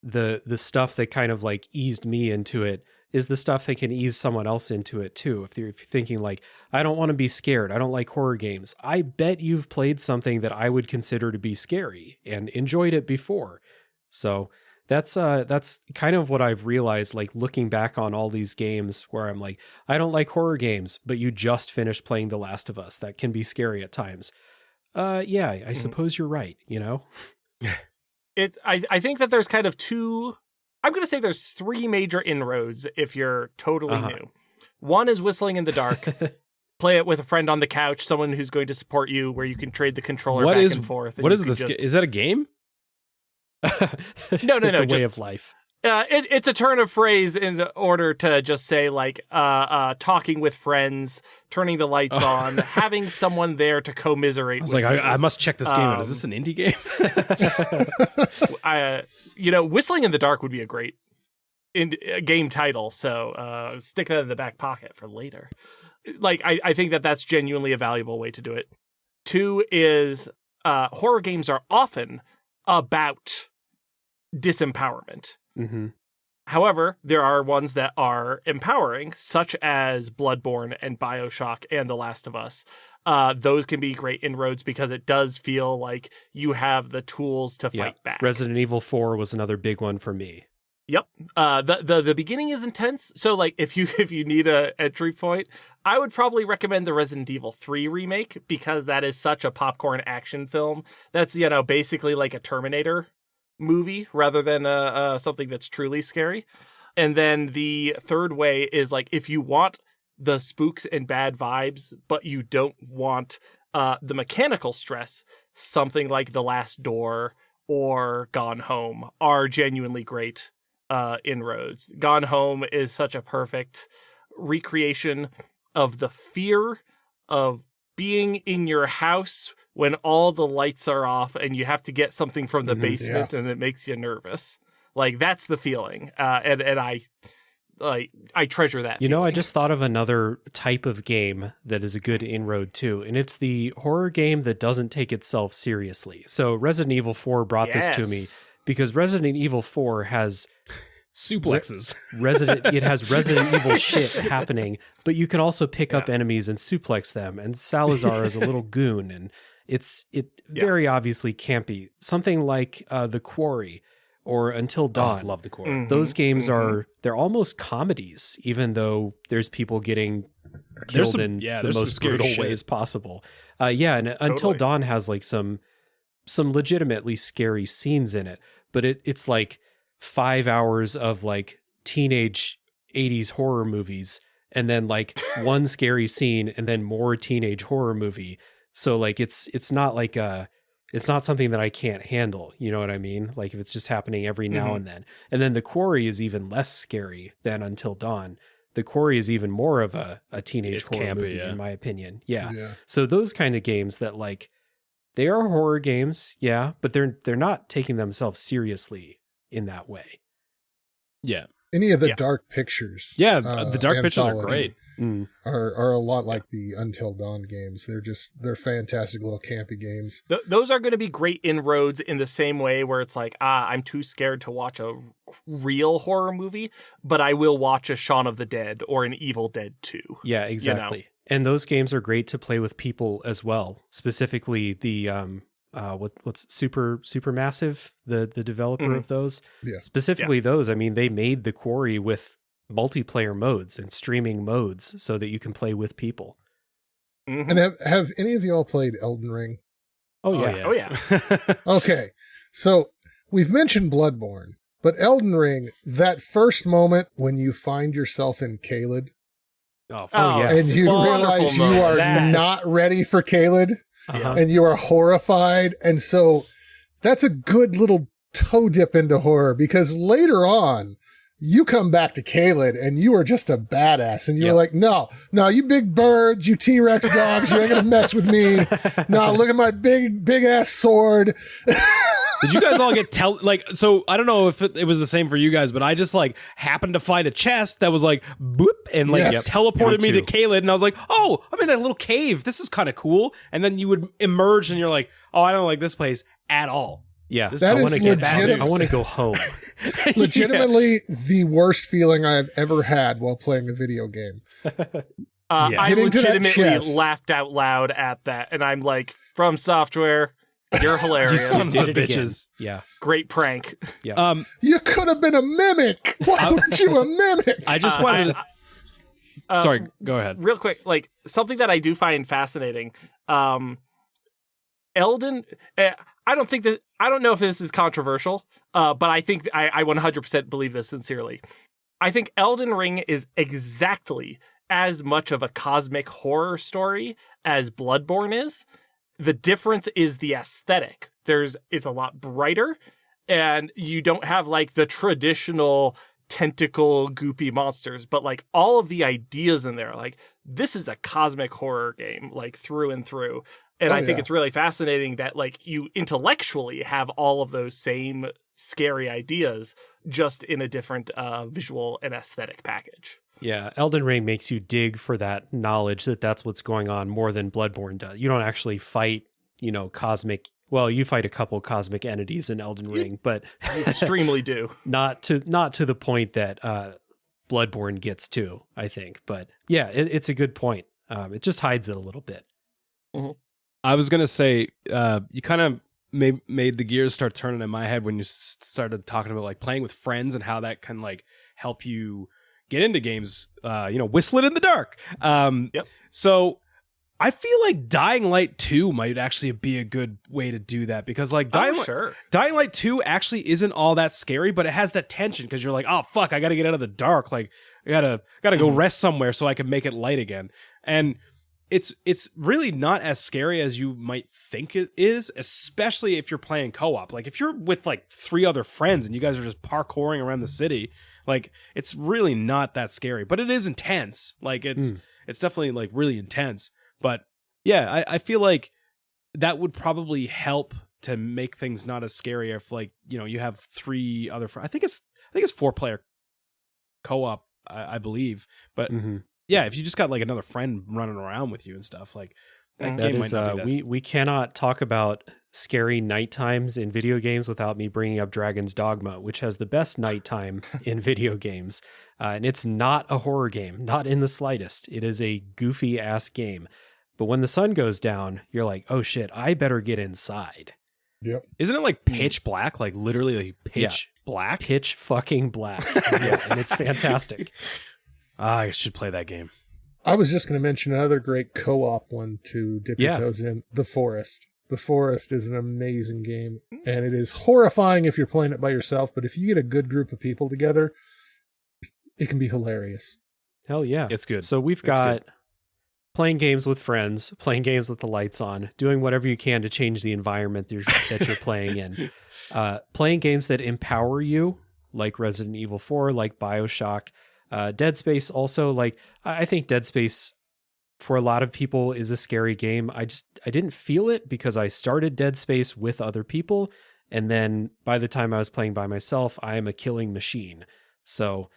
the stuff that kind of like eased me into it is the stuff that can ease someone else into it too. If you're thinking like, I don't want to be scared, I don't like horror games, I bet you've played something that I would consider to be scary and enjoyed it before. So that's kind of what I've realized, like looking back on all these games where I'm like, I don't like horror games, but you just finished playing The Last of Us. That can be scary at times. I suppose you're right, I think that there's kind of I'm going to say there's three major inroads if you're totally new. One is Whistling in the Dark. Play it with a friend on the couch, someone who's going to support you, where you can trade the controller back and forth. What is this? Is that a game? No. It's a way of life. It's a turn of phrase in order to just say like talking with friends, turning the lights on, having someone there to commiserate. I was like, I must check this game out. Is this an indie game? Whistling in the Dark would be a great game title, so stick that in the back pocket for later. Like, I think that's genuinely a valuable way to do it. 2 is horror games are often about disempowerment. Mm-hmm. However, there are ones that are empowering, such as Bloodborne and BioShock and The Last of Us. Those can be great inroads because it does feel like you have the tools to fight back. Resident Evil 4 was another big one for me. Yep. The beginning is intense. So like if you need a entry point, I would probably recommend the Resident Evil 3 remake because that is such a popcorn action film. That's, basically like a Terminator movie rather than something that's truly scary. And then the third way is like if you want the spooks and bad vibes, but you don't want the mechanical stress, something like The Last Door or Gone Home are genuinely great inroads. Gone Home is such a perfect recreation of the fear of being in your house when all the lights are off and you have to get something from the basement and it makes you nervous. Like that's the feeling. And I treasure that. I just thought of another type of game that is a good inroad too, and it's the horror game that doesn't take itself seriously. So Resident Evil 4 brought this to me because Resident Evil 4 has suplexes. It has Resident Evil shit happening, but you can also pick up enemies and suplex them. And Salazar is a little goon, and it very obviously campy. Something like The Quarry or Until Dawn. I love The Quarry. Mm-hmm. Those games they're almost comedies, even though there's people getting killed in the most brutal ways possible. And Until Dawn has like some legitimately scary scenes in it, but it's like 5 hours of like teenage 80s horror movies and then like one scary scene and then more teenage horror movie. So like it's not like it's not something that I can't handle. You know what I mean? Like if it's just happening every now and then. And then The Quarry is even less scary than Until Dawn. The Quarry is even more of a teenage horror movie in my opinion. Yeah. So those kind of games that like they are horror games, but they're not taking themselves seriously in that way. Yeah. Any of the dark pictures. Yeah, the dark pictures are great. Are a lot like the Until Dawn games. They're fantastic little campy games. Those are going to be great inroads in the same way where it's like, I'm too scared to watch a real horror movie, but I will watch a Shaun of the Dead or an Evil Dead 2. Yeah, exactly. And those games are great to play with people as well. Specifically the what's Supermassive, the developer of those. Yeah. Specifically those, I mean, they made The Quarry with multiplayer modes and streaming modes so that you can play with people. And have any of y'all played Elden Ring? Oh yeah. Okay. So we've mentioned Bloodborne, but Elden Ring, that first moment when you find yourself in Caelid. And you realize you are not ready for Caelid. And you are horrified. And so that's a good little toe dip into horror because later on, you come back to Caelid and you are just a badass. And you're like, no, you big birds, you T-Rex dogs, you ain't going to mess with me. No, look at my big ass sword. Did you guys all get so I don't know if it was the same for you guys, but I just like happened to find a chest that was like boop and like teleported me to Caelid, and I was like, oh, I'm in a little cave. This is kind of cool. And then you would emerge and you're like, oh, I don't like this place at all. Yeah, that is legitimate. I want to go home. Legitimately the worst feeling I've ever had while playing a video game. I legitimately laughed out loud at that, and I'm like, From Software, you're hilarious. You sons of bitches. Yeah. Great prank. Yeah. You could have been a mimic. Why weren't you a mimic? I just wanted to... Sorry, go ahead. Real quick, like, something that I do find fascinating. Elden... I don't know if this is controversial, but I think I 100% believe this sincerely. I think Elden Ring is exactly as much of a cosmic horror story as Bloodborne is. The difference is the aesthetic. It's a lot brighter, and you don't have like the traditional tentacle goopy monsters, but like all of the ideas in there, like this is a cosmic horror game, like through and through. And I think it's really fascinating that like you intellectually have all of those same scary ideas, just in a different visual and aesthetic package. Yeah, Elden Ring makes you dig for that knowledge that that's what's going on more than Bloodborne does. You don't actually fight, cosmic. Well, you fight a couple cosmic entities in Elden Ring, but You extremely do. not to the point that Bloodborne gets to, I think. But yeah, it's a good point. It just hides it a little bit. Mm-hmm. I was gonna say, you kind of made the gears start turning in my head when you started talking about like playing with friends and how that can like help you get into games, whistling in the dark. Yep. So I feel like Dying Light 2 might actually be a good way to do that, because like Dying Light 2 actually isn't all that scary, but it has that tension because you're like, oh fuck, I gotta get out of the dark. Like I gotta go rest somewhere so I can make it light again. And it's really not as scary as you might think it is, especially if you're playing co-op. Like if you're with like 3 other friends and you guys are just parkouring around the city, like it's really not that scary, but it is intense. Like it's definitely like really intense. But yeah, I feel like that would probably help to make things not as scary if like, you have 3 other friends. I think it's 4-player co-op, I believe. But yeah, if you just got like another friend running around with you and stuff, like that game might not be that. We cannot talk about scary night times in video games without me bringing up Dragon's Dogma, which has the best nighttime in video games. And it's not a horror game, not in the slightest. It is a goofy ass game. But when the sun goes down, you're like, oh shit, I better get inside. Yep. Isn't it like pitch black? Like literally like pitch black? Pitch fucking black. Yeah, and it's fantastic. I should play that game. I was just going to mention another great co-op one to dip your toes in, The Forest. The Forest is an amazing game, and it is horrifying if you're playing it by yourself, but if you get a good group of people together, it can be hilarious. Hell yeah. It's good. So we've got playing games with friends, playing games with the lights on, doing whatever you can to change the environment that you're playing in. Playing games that empower you, like Resident Evil 4, like BioShock. Dead Space also, like, I think Dead Space for a lot of people is a scary game. I didn't feel it because I started Dead Space with other people, and then by the time I was playing by myself, I am a killing machine. So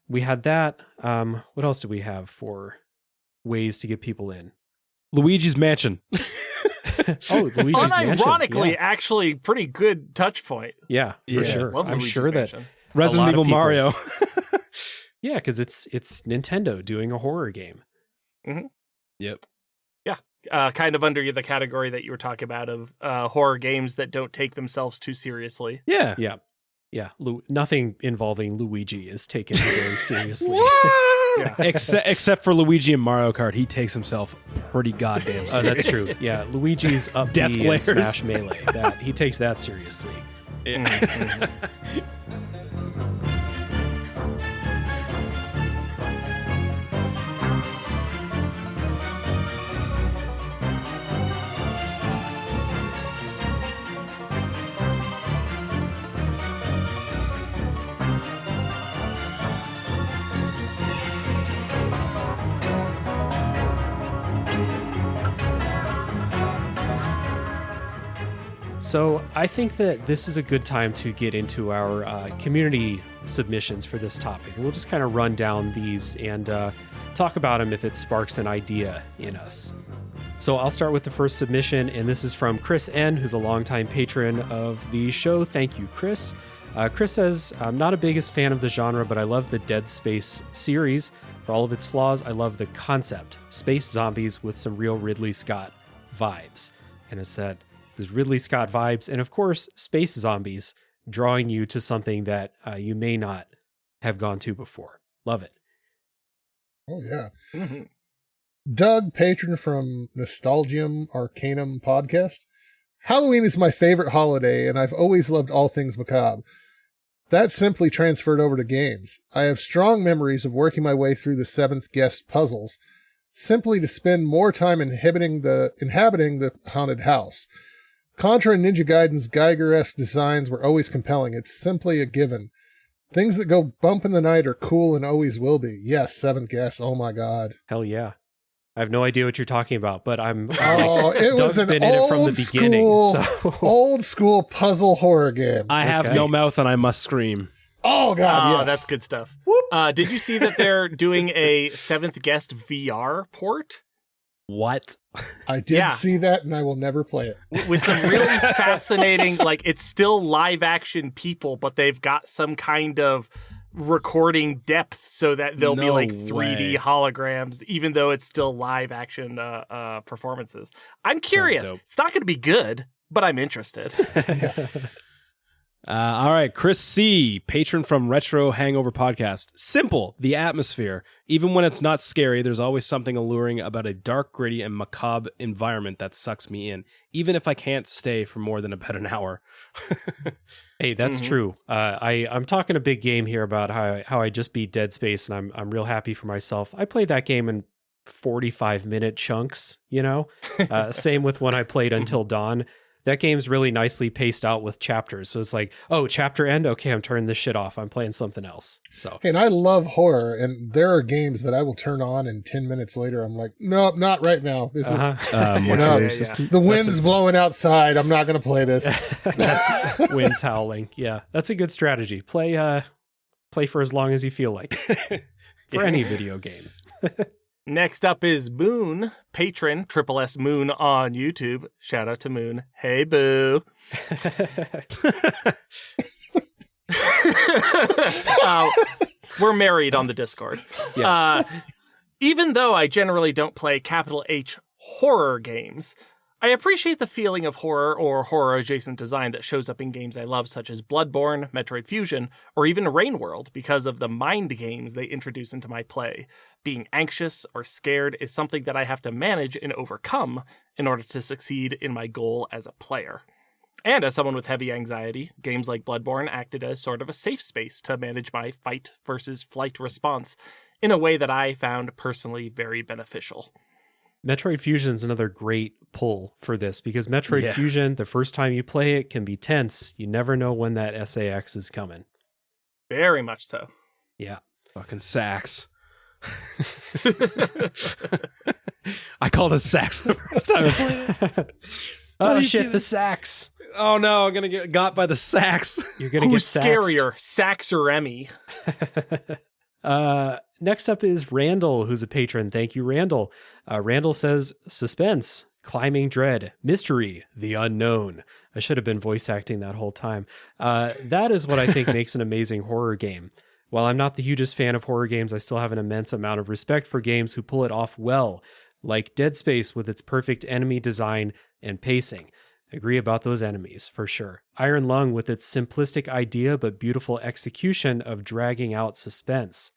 we had that. What else do we have for ways to get people in? Luigi's Mansion. Oh, Luigi's Mansion. Unironically, actually pretty good touch point. Yeah, for sure. Love I'm Luigi's sure Mansion. that Resident Evil Mario. Yeah, because it's Nintendo doing a horror game. Mm-hmm. Yep. Yeah, kind of under the category that you were talking about of horror games that don't take themselves too seriously. Yeah. Yeah. Nothing involving Luigi is taken very seriously. Yeah. Except for Luigi in Mario Kart, he takes himself pretty goddamn serious. Oh, that's true. Yeah, Luigi's up Death B in glares. Smash Melee. He takes that seriously. Yeah. So I think that this is a good time to get into our community submissions for this topic. We'll just kind of run down these and talk about them if it sparks an idea in us. So I'll start with the first submission, and this is from Chris N., who's a longtime patron of the show. Thank you, Chris. Chris says, I'm not a biggest fan of the genre, but I love the Dead Space series. For all of its flaws, I love the concept. Space zombies with some real Ridley Scott vibes. And it's that there's Ridley Scott vibes, and of course, space zombies drawing you to something that you may not have gone to before. Love it. Oh, yeah. Mm-hmm. Doug, patron from Nostalgium Arcanum podcast. Halloween is my favorite holiday, and I've always loved all things macabre. That simply transferred over to games. I have strong memories of working my way through the seventh guest puzzles, simply to spend more time inhabiting the haunted house. Contra and Ninja Gaiden's Geiger-esque designs were always compelling. It's simply a given. Things that go bump in the night are cool and always will be. Yes, seventh guest. Oh my God. Hell yeah. I have no idea what you're talking about, but I'm it Doug's was an been in it from the beginning. old school puzzle horror game. I have no mouth and I must scream. Oh God, yes. That's good stuff. Did you see that they're doing a Seventh Guest VR port? What? I did see that, and I will never play it. With some really fascinating, like, it's still live action people, but they've got some kind of recording depth so that they'll be like 3D holograms, even though it's still live action performances. I'm curious. It's not going to be good, but I'm interested. All right, Chris C., patron from Retro Hangover Podcast. Simple, the atmosphere. Even when it's not scary, there's always something alluring about a dark, gritty, and macabre environment that sucks me in, even if I can't stay for more than about an hour. Hey, that's true. I'm talking a big game here about how I just beat Dead Space, and I'm real happy for myself. I played that game in 45-minute chunks, you know? Same with when I played Until Dawn. That game's really nicely paced out with chapters. So it's like, oh, chapter end? Okay, I'm turning this shit off. I'm playing something else. So, and I love horror, and there are games that I will turn on, and 10 minutes later, I'm like, nope, not right now. This is the wind's blowing outside. I'm not going to play this. That's wind's howling. Yeah, that's a good strategy. Play for as long as you feel like for any video game. Next up is Moon, patron, Triple S Moon on YouTube. Shout out to Moon. Hey, boo. We're married on the Discord. Yeah. Even though I generally don't play capital H horror games, I appreciate the feeling of horror or horror-adjacent design that shows up in games I love, such as Bloodborne, Metroid Fusion, or even Rain World, because of the mind games they introduce into my play. Being anxious or scared is something that I have to manage and overcome in order to succeed in my goal as a player. And as someone with heavy anxiety, games like Bloodborne acted as sort of a safe space to manage my fight versus flight response in a way that I found personally very beneficial. Metroid Fusion is another great pull for this because Metroid Fusion, the first time you play it, can be tense. You never know when that SAX is coming. Very much so. Yeah. Fucking sax. I called it sax the first time I played it. Oh shit, the sax. Oh no, I'm going to get got by the sax. You're going to get saxed. Who's scarier, Sax or Emmy? Next up is Randall, who's a patron. Thank you, Randall. Randall says, suspense, climbing dread, mystery, the unknown. I should have been voice acting that whole time. That is what I think makes an amazing horror game. While I'm not the hugest fan of horror games, I still have an immense amount of respect for games who pull it off well, like Dead Space with its perfect enemy design and pacing. Agree about those enemies, for sure. Iron Lung with its simplistic idea but beautiful execution of dragging out suspense.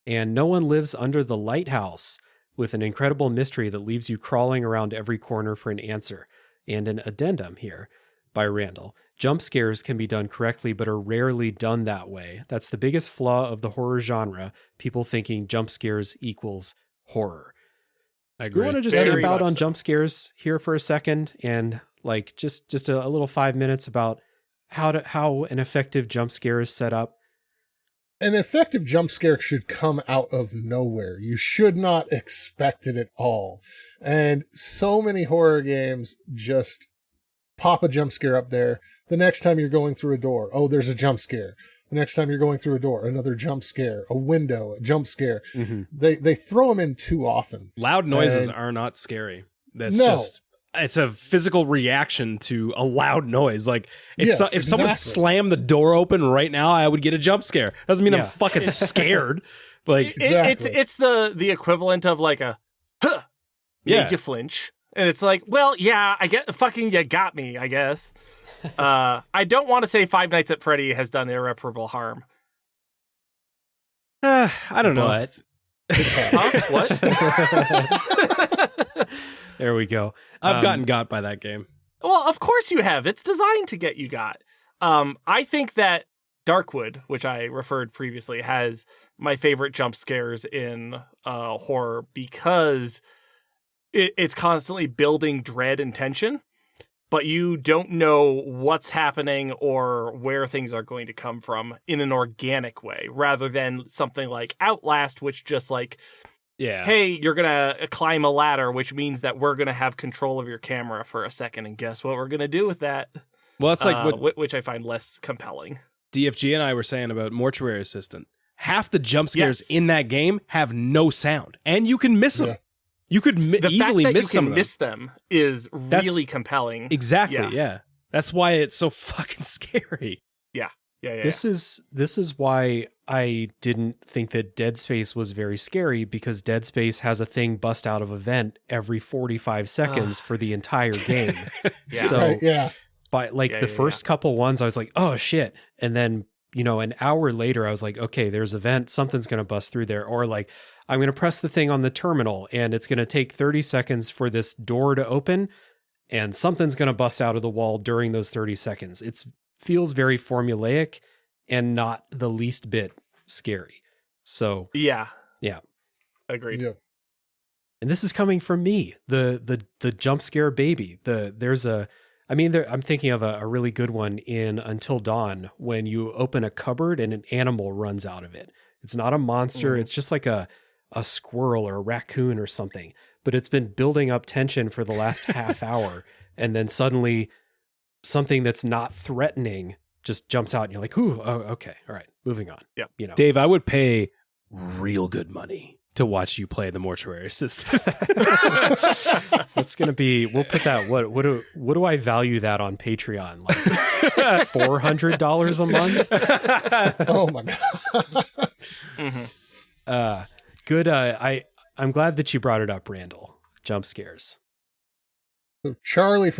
And No One Lives Under the Lighthouse, with an incredible mystery that leaves you crawling around every corner for an answer. And an addendum here by Randall. Jump scares can be done correctly, but are rarely done that way. That's the biggest flaw of the horror genre, people thinking jump scares equals horror. I agree. We want to just camp out on jump scares here for a second and like just a little 5 minutes about how an effective jump scare is set up. An effective jump scare should come out of nowhere. You should not expect it at all. And so many horror games just pop a jump scare up there. The next time you're going through a door, oh, there's a jump scare. The next time you're going through a door, another jump scare, a window, a jump scare. Mm-hmm. They throw them in too often. Loud noises are not scary. It's a physical reaction to a loud noise. Like if someone slammed the door open right now, I would get a jump scare. Doesn't mean I'm fucking scared. Like it's the equivalent of like a make you flinch. And it's like, well, yeah, I get fucking you got me, I guess. I don't want to say Five Nights at Freddy has done irreparable harm. I don't know. What? There we go. I've gotten got by that game. Well, of course you have. It's designed to get you got. I think that Darkwood, which I referred previously, has my favorite jump scares in horror because it's constantly building dread and tension, but you don't know what's happening or where things are going to come from in an organic way, rather than something like Outlast, which just like Yeah. hey, you're going to climb a ladder, which means that we're going to have control of your camera for a second. And guess what we're going to do with that? Well, it's like what which I find less compelling. DFG and I were saying about Mortuary Assistant. Half the jump scares in that game have no sound, and you can miss them. Yeah. You could easily miss some of them. Miss them is really compelling. Exactly, yeah. That's why it's so fucking scary. Yeah. This is why I didn't think that Dead Space was very scary, because Dead Space has a thing bust out of a vent every 45 seconds for the entire game. So by the first couple ones, I was like, oh shit. And then, an hour later, I was like, okay, there's a vent. Something's going to bust through there. Or like, I'm going to press the thing on the terminal and it's going to take 30 seconds for this door to open and something's going to bust out of the wall during those 30 seconds. It feels very formulaic and not the least bit scary. So yeah. Agreed. Yeah. And this is coming from me, the jump scare baby. I'm thinking of a really good one in Until Dawn when you open a cupboard and an animal runs out of it. It's not a monster. It's just like a squirrel or a raccoon or something, but it's been building up tension for the last half hour. And then suddenly something that's not threatening just jumps out and you're like, ooh, oh, okay. All right. Moving on. Yeah. Dave, I would pay real good money to watch you play the Mortuary Assistant. That's going to be, we'll put that, what do I value that on Patreon? Like $400 a month? Oh my God. Good. I'm glad that you brought it up, Randall. Jump scares. So Charlie a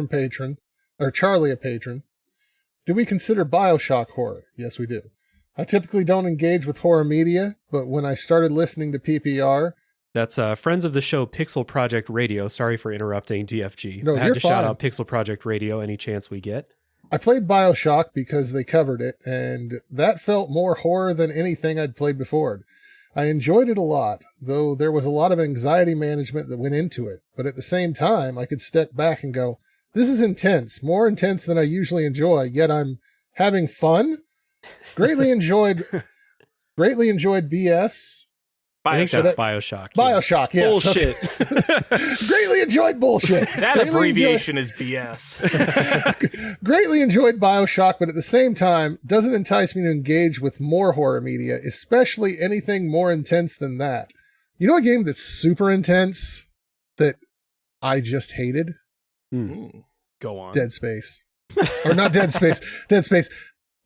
patron. Do we consider BioShock horror? Yes, we do. I typically don't engage with horror media, but when I started listening to PPR... That's friends of the show, Pixel Project Radio. Sorry for interrupting, DFG. No, I had to shout out Pixel Project Radio any chance we get. I played BioShock because they covered it, and that felt more horror than anything I'd played before. I enjoyed it a lot, though there was a lot of anxiety management that went into it. But at the same time, I could step back and go, this is intense, more intense than I usually enjoy, yet I'm having fun. Greatly enjoyed BS. I think that's BioShock. BioShock, yes. Bullshit. Greatly enjoyed bullshit. That abbreviation is BS. Greatly enjoyed BioShock, but at the same time, doesn't entice me to engage with more horror media, especially anything more intense than that. You know a game that's super intense that I just hated? Go on. Dead Space. Or not Dead Space. Dead Space.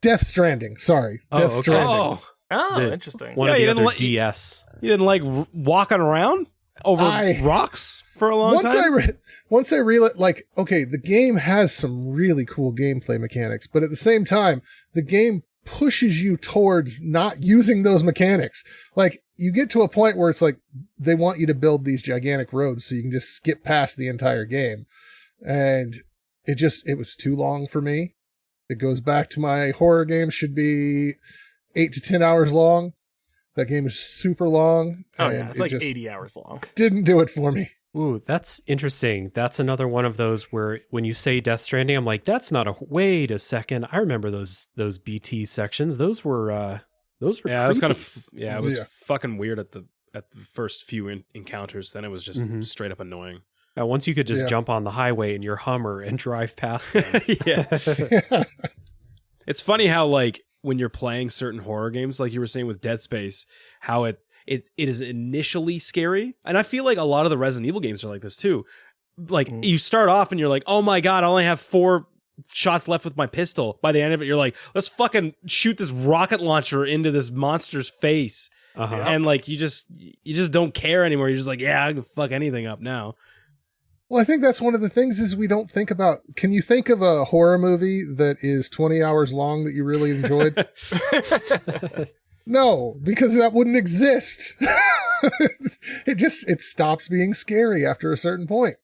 Death Stranding. Sorry. Death Stranding. Interesting. One of the other DS. You didn't like walking around over rocks for a long time? Once I realized, okay, the game has some really cool gameplay mechanics, but at the same time, the game pushes you towards not using those mechanics. Like, you get to a point where it's like, they want you to build these gigantic roads so you can just skip past the entire game. And it was too long for me. It goes back to my horror games should be 8 to 10 hours long. That game is super long. Oh, yeah. It's like 80 hours long. Didn't do it for me. Ooh, that's interesting. That's another one of those where when you say Death Stranding, I'm like, that's not wait a second. I remember those BT sections. Those were yeah, creepy. it was kind of, it was fucking weird at the first few encounters. Then it was just straight up annoying. Once you could just jump on the highway in your Hummer and drive past them. It's funny how, like, when you're playing certain horror games, like you were saying with Dead Space, how it is initially scary. And I feel like a lot of the Resident Evil games are like this too. Like, you start off and you're like, oh my God, I only have 4 shots left with my pistol. By the end of it, you're like, let's fucking shoot this rocket launcher into this monster's face. And like, you just don't care anymore. You're just like, yeah, I can fuck anything up now. Well, I think that's one of the things is we don't think about. Can you think of a horror movie that is 20 hours long that you really enjoyed? No, because that wouldn't exist. It stops being scary after a certain point.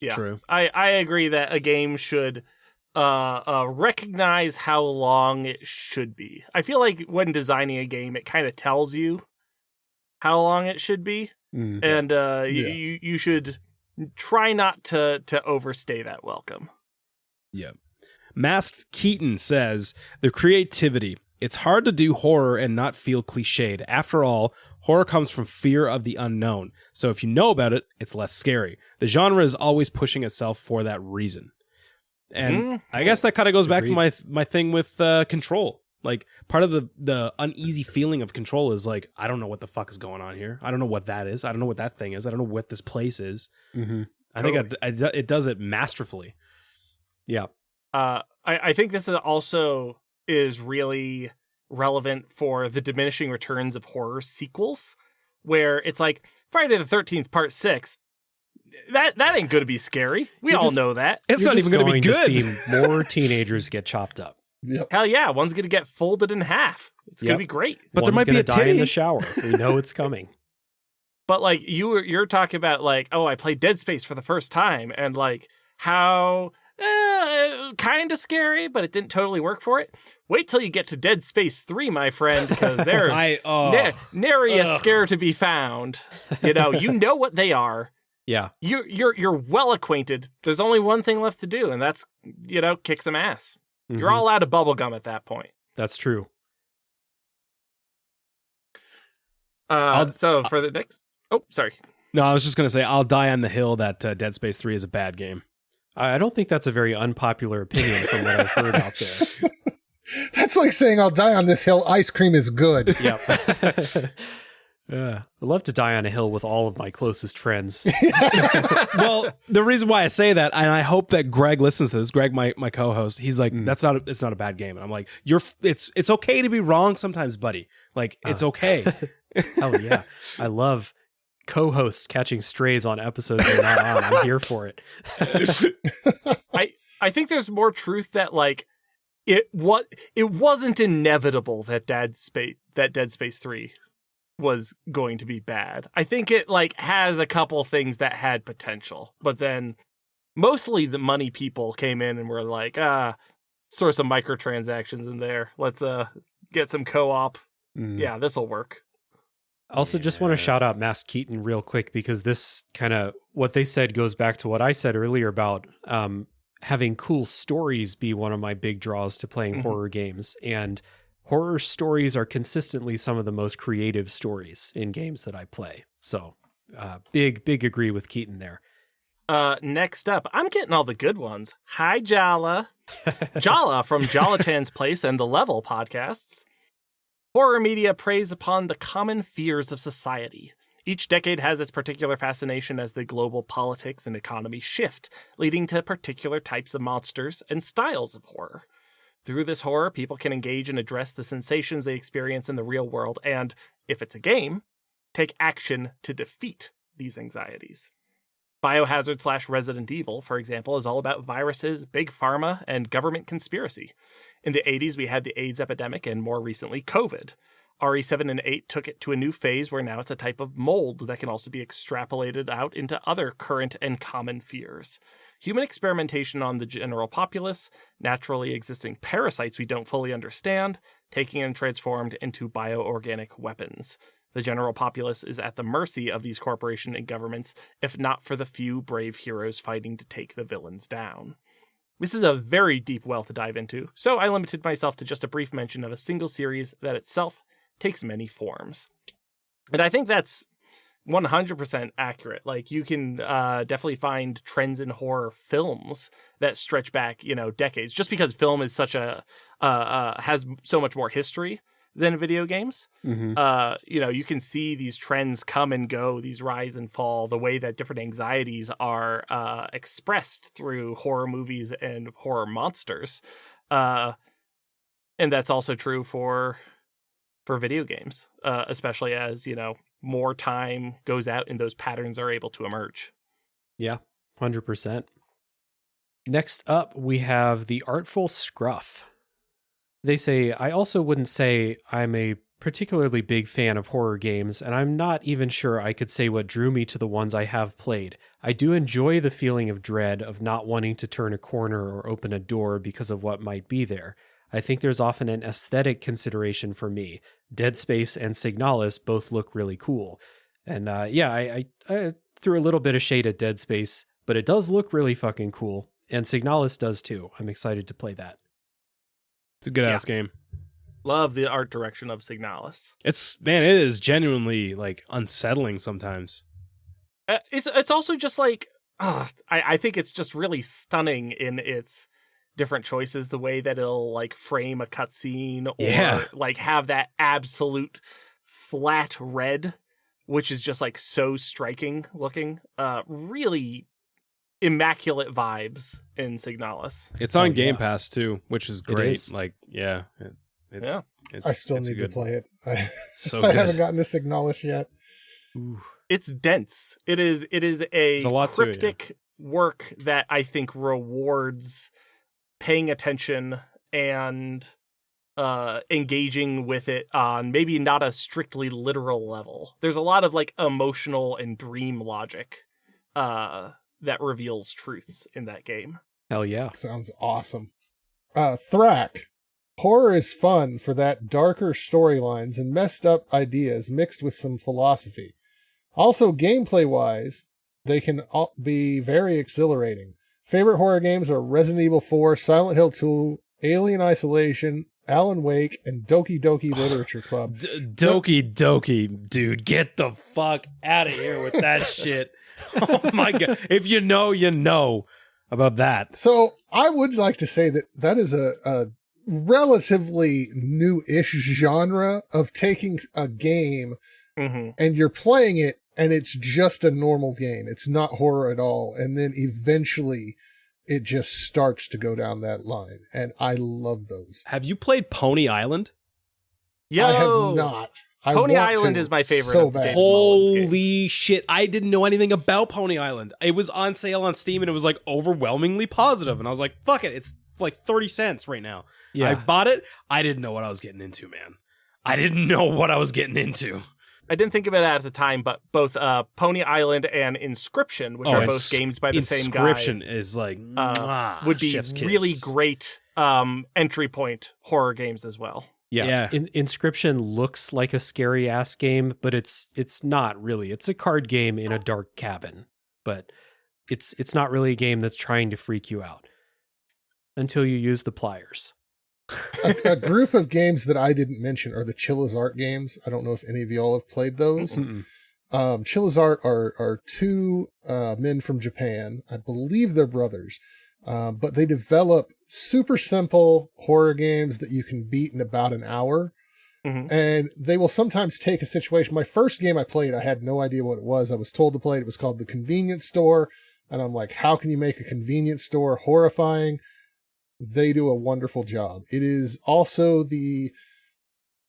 Yeah, true. I agree that a game should recognize how long it should be. I feel like when designing a game, it kind of tells you how long it should be, and you should try not to overstay that welcome. Yeah. Masked Keaton says, the creativity It's hard to do horror and not feel cliched. After all, horror comes from fear of the unknown. So if you know about it, it's less scary. The genre is always pushing itself for that reason. And I guess that kind of goes back to my thing with Control. Like, part of the uneasy feeling of Control is like, I don't know what the fuck is going on here. I don't know what that is. I don't know what that thing is. I don't know what this place is. Mm-hmm. I think it does it masterfully. Yeah. I think this is really relevant for the diminishing returns of horror sequels, where it's like Friday the 13th Part 6. That ain't going to be scary. We all know that. It's not even going to be good. To see more teenagers get chopped up. Yep. Hell yeah, one's going to get folded in half. It's going to be great. But One's there might be a die in titty the shower. We know it's coming. But like you're talking about like, oh, I played Dead Space for the first time, and like how kind of scary, but it didn't totally work for it. Wait till you get to Dead Space 3, my friend, because they're nary as scare to be found. You know what they are. Yeah. You're well acquainted. There's only one thing left to do, and that's, kick some ass. Mm-hmm. You're all out of bubblegum at that point. That's true. So for the next... Oh, sorry. No, I was just going to say, I'll die on the hill that Dead Space 3 is a bad game. I don't think that's a very unpopular opinion from what I've heard out there. That's like saying I'll die on this hill. Ice cream is good. Yep. I'd love to die on a hill with all of my closest friends. Well, the reason why I say that, and I hope that Greg listens to this, Greg, my co-host, he's like, it's not a bad game. And I'm like, it's okay to be wrong sometimes, buddy. Like, it's okay. Hell yeah. I love co-hosts catching strays on episodes they're not on. I'm here for it. I think there's more truth that like it wasn't inevitable that Dead Space 3 was going to be bad. I think it like has a couple things that had potential, but then mostly the money people came in and were like, throw some microtransactions in there. Let's get some co-op. Yeah, this'll work. Also, just want to shout out Mass Keaton real quick, because this kind of what they said goes back to what I said earlier about having cool stories be one of my big draws to playing horror games. And horror stories are consistently some of the most creative stories in games that I play. So big agree with Keaton there. Next up, I'm getting all the good ones. Hi, Jala. Jala from Jala-chan's Place and the Level podcasts. Horror media preys upon the common fears of society. Each decade has its particular fascination as the global politics and economy shift, leading to particular types of monsters and styles of horror. Through this horror, people can engage and address the sensations they experience in the real world and, if it's a game, take action to defeat these anxieties. Biohazard / Resident Evil, for example, is all about viruses, big pharma, and government conspiracy. In the 80s, we had the AIDS epidemic, and more recently, COVID. RE7 and 8 took it to a new phase where now it's a type of mold that can also be extrapolated out into other current and common fears. Human experimentation on the general populace, naturally existing parasites we don't fully understand, taking and transformed into bioorganic weapons. The general populace is at the mercy of these corporations and governments, if not for the few brave heroes fighting to take the villains down. This is a very deep well to dive into, so I limited myself to just a brief mention of a single series that itself takes many forms. And I think that's 100% accurate. Like, you can definitely find trends in horror films that stretch back, decades, just because film is such has so much more history than video games. You can see these trends come and go, these rise and fall, the way that different anxieties are expressed through horror movies and horror monsters. And that's also true for video games, especially as, more time goes out and those patterns are able to emerge. Yeah, 100%. Next up, we have The Artful Scruff. They say, I also wouldn't say I'm a particularly big fan of horror games, and I'm not even sure I could say what drew me to the ones I have played. I do enjoy the feeling of dread of not wanting to turn a corner or open a door because of what might be there. I think there's often an aesthetic consideration for me. Dead Space and Signalis both look really cool. And I threw a little bit of shade at Dead Space, but it does look really fucking cool. And Signalis does too. I'm excited to play that. It's a good ass game. Love the art direction of Signalis. It is genuinely like unsettling sometimes. It's also just like I think it's just really stunning in its different choices, the way that it'll like frame a cutscene or like have that absolute flat red, which is just like so striking looking. Really immaculate vibes in Signalis. It's on Game Pass too, which is great. Is. Like, it's I still need to play it. So I haven't gotten to Signalis yet. Ooh. It's dense. It is a lot cryptic work that I think rewards paying attention and engaging with it on maybe not a strictly literal level. There's a lot of like emotional and dream logic that reveals truths in that game. Hell yeah. Sounds awesome. Thrack. Horror is fun for that darker storylines and messed up ideas mixed with some philosophy. Also, gameplay-wise, they can be very exhilarating. Favorite horror games are Resident Evil 4, Silent Hill 2, Alien Isolation, Alan Wake, and Doki Doki Literature Club. Doki Doki, dude, get the fuck out of here with that shit. Oh my god. If you know, you know about that. So, I would like to say that is a relatively new-ish genre of taking a game and you're playing it and it's just a normal game. It's not horror at all. And then eventually it just starts to go down that line. And I love those. Have you played Pony Island? Yo! I have not. Pony Island is my favorite. So bad. Holy shit. I didn't know anything about Pony Island. It was on sale on Steam and it was like overwhelmingly positive. And I was like, fuck it. It's like 30 cents right now. Yeah. I bought it. I didn't know what I was getting into, man. I didn't know what I was getting into. I didn't think of it at the time, but both Pony Island and Inscription, which are both games by the same guy. Inscription is like would be chef's kiss. really great entry point horror games as well. Yeah. Inscription looks like a scary ass game, but it's not really. It's a card game in a dark cabin, but it's not really a game that's trying to freak you out until you use the pliers. A group of games that I didn't mention are the Chilla's Art games. I don't know if any of y'all have played those. Chilla's Art are two men from Japan. I believe they're brothers. But they develop super simple horror games that you can beat in about an hour. And they will sometimes take a situation. My first game I played, I had no idea what it was. I was told to play it. It was called The Convenience Store. And I'm like, how can you make a convenience store horrifying? They do a wonderful job. It is also the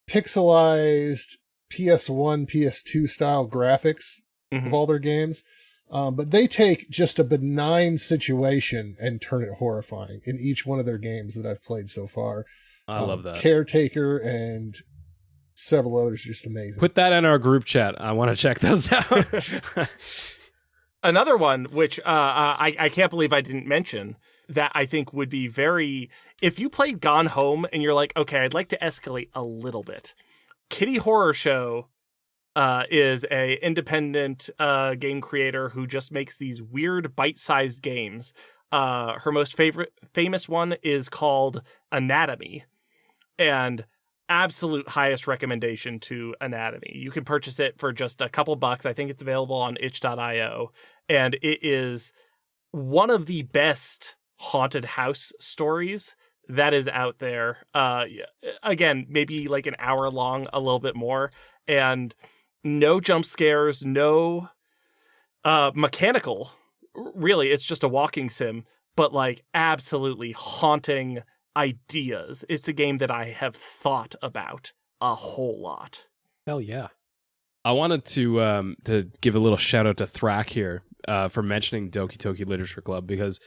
pixelized PS1, PS2 style graphics of all their games. But they take just a benign situation and turn it horrifying in each one of their games that I've played so far. I love that. Caretaker and several others, just amazing. Put that in our group chat. I want to check those out. Another one, which I can't believe I didn't mention, that I think would be very... If you played Gone Home and you're like, okay, I'd like to escalate a little bit. Kitty Horror Show is a independent game creator who just makes these weird bite-sized games. Her most famous one is called Anatomy, and absolute highest recommendation to Anatomy. You can purchase it for just a couple bucks. I think it's available on itch.io, and it is one of the best haunted house stories that is out there. Again, maybe like an hour long, a little bit more, and no jump scares, no mechanical. Really, it's just a walking sim, but like absolutely haunting ideas. It's a game that I have thought about a whole lot. Hell yeah. I wanted to give a little shout out to Thrack here for mentioning Doki Doki Literature Club, because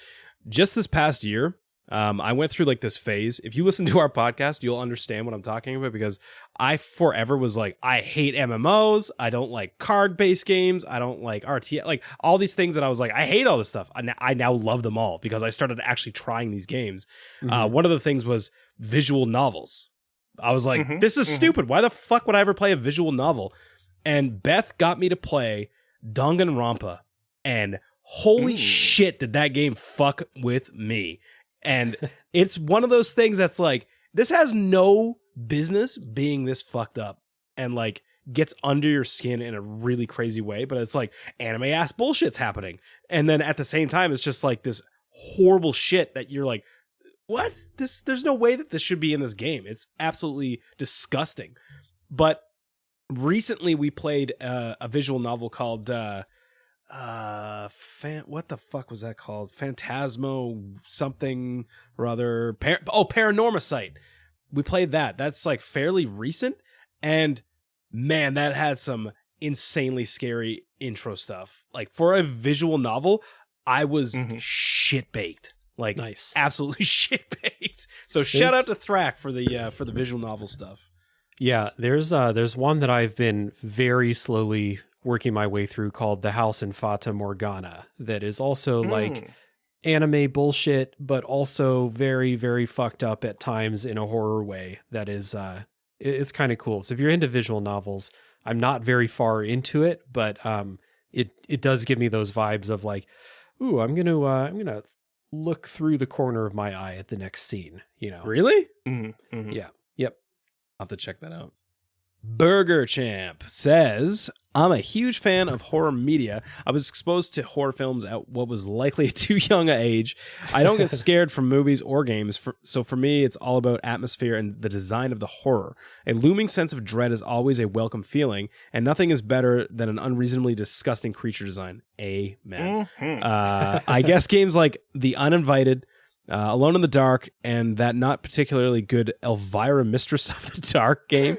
just this past year, I went through like this phase. If you listen to our podcast, you'll understand what I'm talking about, because I forever was like, I hate MMOs. I don't like card-based games. I don't like RTS, like all these things that I was like, I hate all this stuff. I now love them all because I started actually trying these games. One of the things was visual novels. I was like, this is stupid. Why the fuck would I ever play a visual novel? And Beth got me to play Danganronpa, and holy shit, did that game fuck with me. And it's one of those things that's like, this has no business being this fucked up and like gets under your skin in a really crazy way, but it's like anime ass bullshit's happening. And then at the same time, it's just like this horrible shit that you're like, what? There's no way that this should be in this game. It's absolutely disgusting. But recently we played a visual novel called what the fuck was that called? Phantasmo something or other. Paranormicite. We played that. That's like fairly recent, and man, that had some insanely scary intro stuff. Like for a visual novel, I was shit baked. Like Nice. Absolutely shit baked. So shout out to Thrak for the visual novel stuff. Yeah, there's one that I've been very slowly working my way through called The House in Fata Morgana that is also like anime bullshit, but also very, very fucked up at times in a horror way. That is, it's kind of cool. So if you're into visual novels, I'm not very far into it, but it does give me those vibes of like, ooh, I'm gonna look through the corner of my eye at the next scene. You know, Really? Yeah. Yep. I'll have to check that out. Burger Champ says, I'm a huge fan of horror media. I was exposed to horror films at what was likely too young an age. I don't get scared from movies or games, so for me, it's all about atmosphere and the design of the horror. A looming sense of dread is always a welcome feeling, and nothing is better than an unreasonably disgusting creature design. Amen. I guess games like The Uninvited, Alone in the Dark, and that not particularly good Elvira Mistress of the Dark game.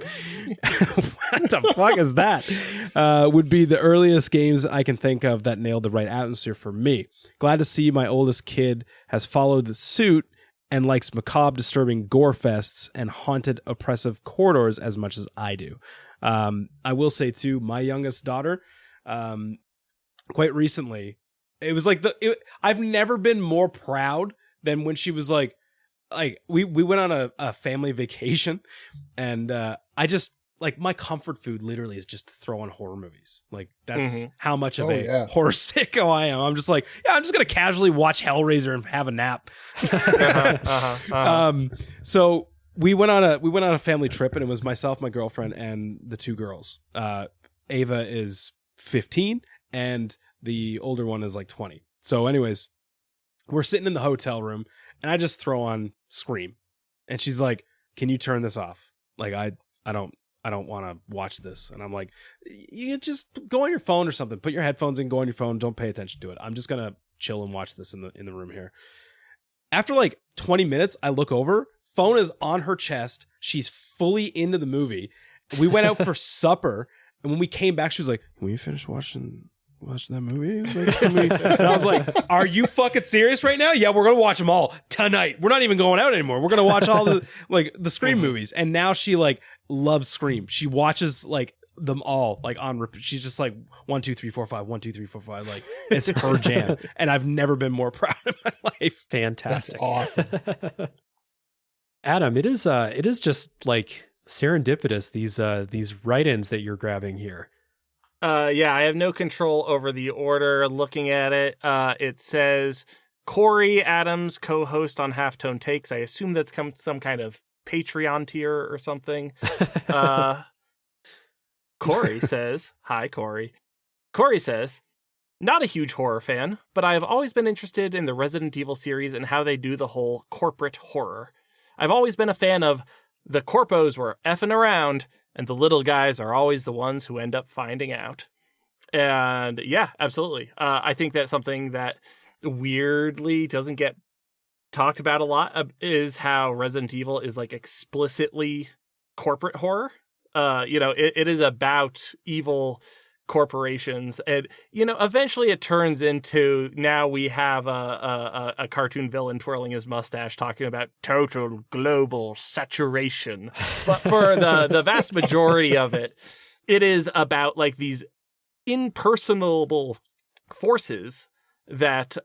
What the fuck is that? Would be the earliest games I can think of that nailed the right atmosphere for me. Glad to see my oldest kid has followed the suit and likes macabre, disturbing gore fests and haunted, oppressive corridors as much as I do. I will say too, my youngest daughter, quite recently, it was like I've never been more proud than when she was like we went on a family vacation, and I just like my comfort food literally is just to throw on horror movies. Like that's how much of horror sicko I am. I'm just like, yeah, I'm just gonna casually watch Hellraiser and have a nap. So we went on a family trip, and it was myself, my girlfriend, and the two girls. Ava is 15 and the older one is like 20. So anyways, we're sitting in the hotel room, and I just throw on Scream, and she's like, "Can you turn this off? Like, I don't want to watch this." And I'm like, "You just go on your phone or something. Put your headphones in, go on your phone. Don't pay attention to it. I'm just gonna chill and watch this in the room here." After like 20 minutes, I look over, phone is on her chest. She's fully into the movie. We went out for supper, and when we came back, she was like, "Can we finish watching that movie?" Like, and I was like, "Are you fucking serious right now?" "Yeah, we're gonna watch them all tonight. We're not even going out anymore. We're gonna watch all the Scream movies." And now she like loves Scream. She watches like them all like on repeat. She's just like 1, 2, 3, 4, 5, 1, 2, 3, 4, 5. Like it's her jam, and I've never been more proud of my life. Fantastic. That's awesome. Adam, it is just like serendipitous, these write-ins that you're grabbing here. Yeah, I have no control over the order. Looking at it, it says Corey Adams, co-host on Halftone Takes. I assume that's some kind of Patreon tier or something. Corey says, hi, Corey. Corey says, not a huge horror fan, but I have always been interested in the Resident Evil series and how they do the whole corporate horror. I've always been a fan of the corpos were effing around, and the little guys are always the ones who end up finding out. And yeah, absolutely. I think that's something that weirdly doesn't get talked about a lot is how Resident Evil is like explicitly corporate horror. It is about evil corporations, and eventually it turns into, now we have a cartoon villain twirling his mustache talking about total global saturation. But for the vast majority of it, it is about like these impersonable forces that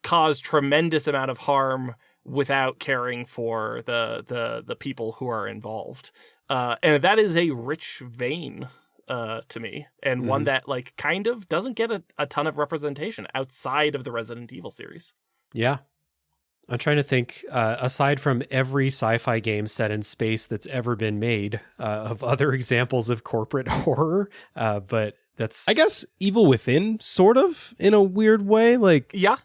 cause tremendous amount of harm without caring for the people who are involved. And that is a rich vein to me, and one that like kind of doesn't get a ton of representation outside of the Resident Evil series. Yeah. I'm trying to think, aside from every sci-fi game set in space that's ever been made, of other examples of corporate horror, but that's... I guess Evil Within, sort of, in a weird way. Like, Yeah.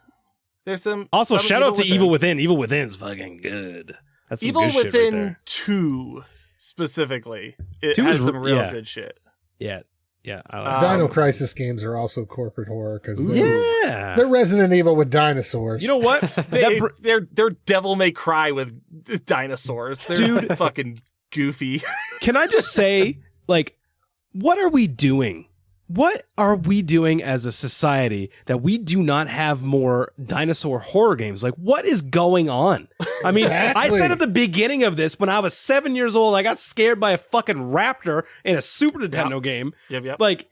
There's some... also, some shout out to Within. Evil Within. Evil Within's fucking good. That's some Evil good shit right Within there. 2, specifically. It 2 has is- some real yeah. good shit. Yeah. I like Dino Um, Crisis games are also corporate horror because Yeah. they're Resident Evil with dinosaurs. You know what? They're Devil May Cry with dinosaurs. They're Dude. fucking goofy. Can I just say, like, what are we doing? What are we doing as a society that we do not have more dinosaur horror games? Like, what is going on? I mean, I Exactly. said at the beginning of this, when I was 7 years old, I got scared by a fucking raptor in a Super Nintendo game. Yep. Like,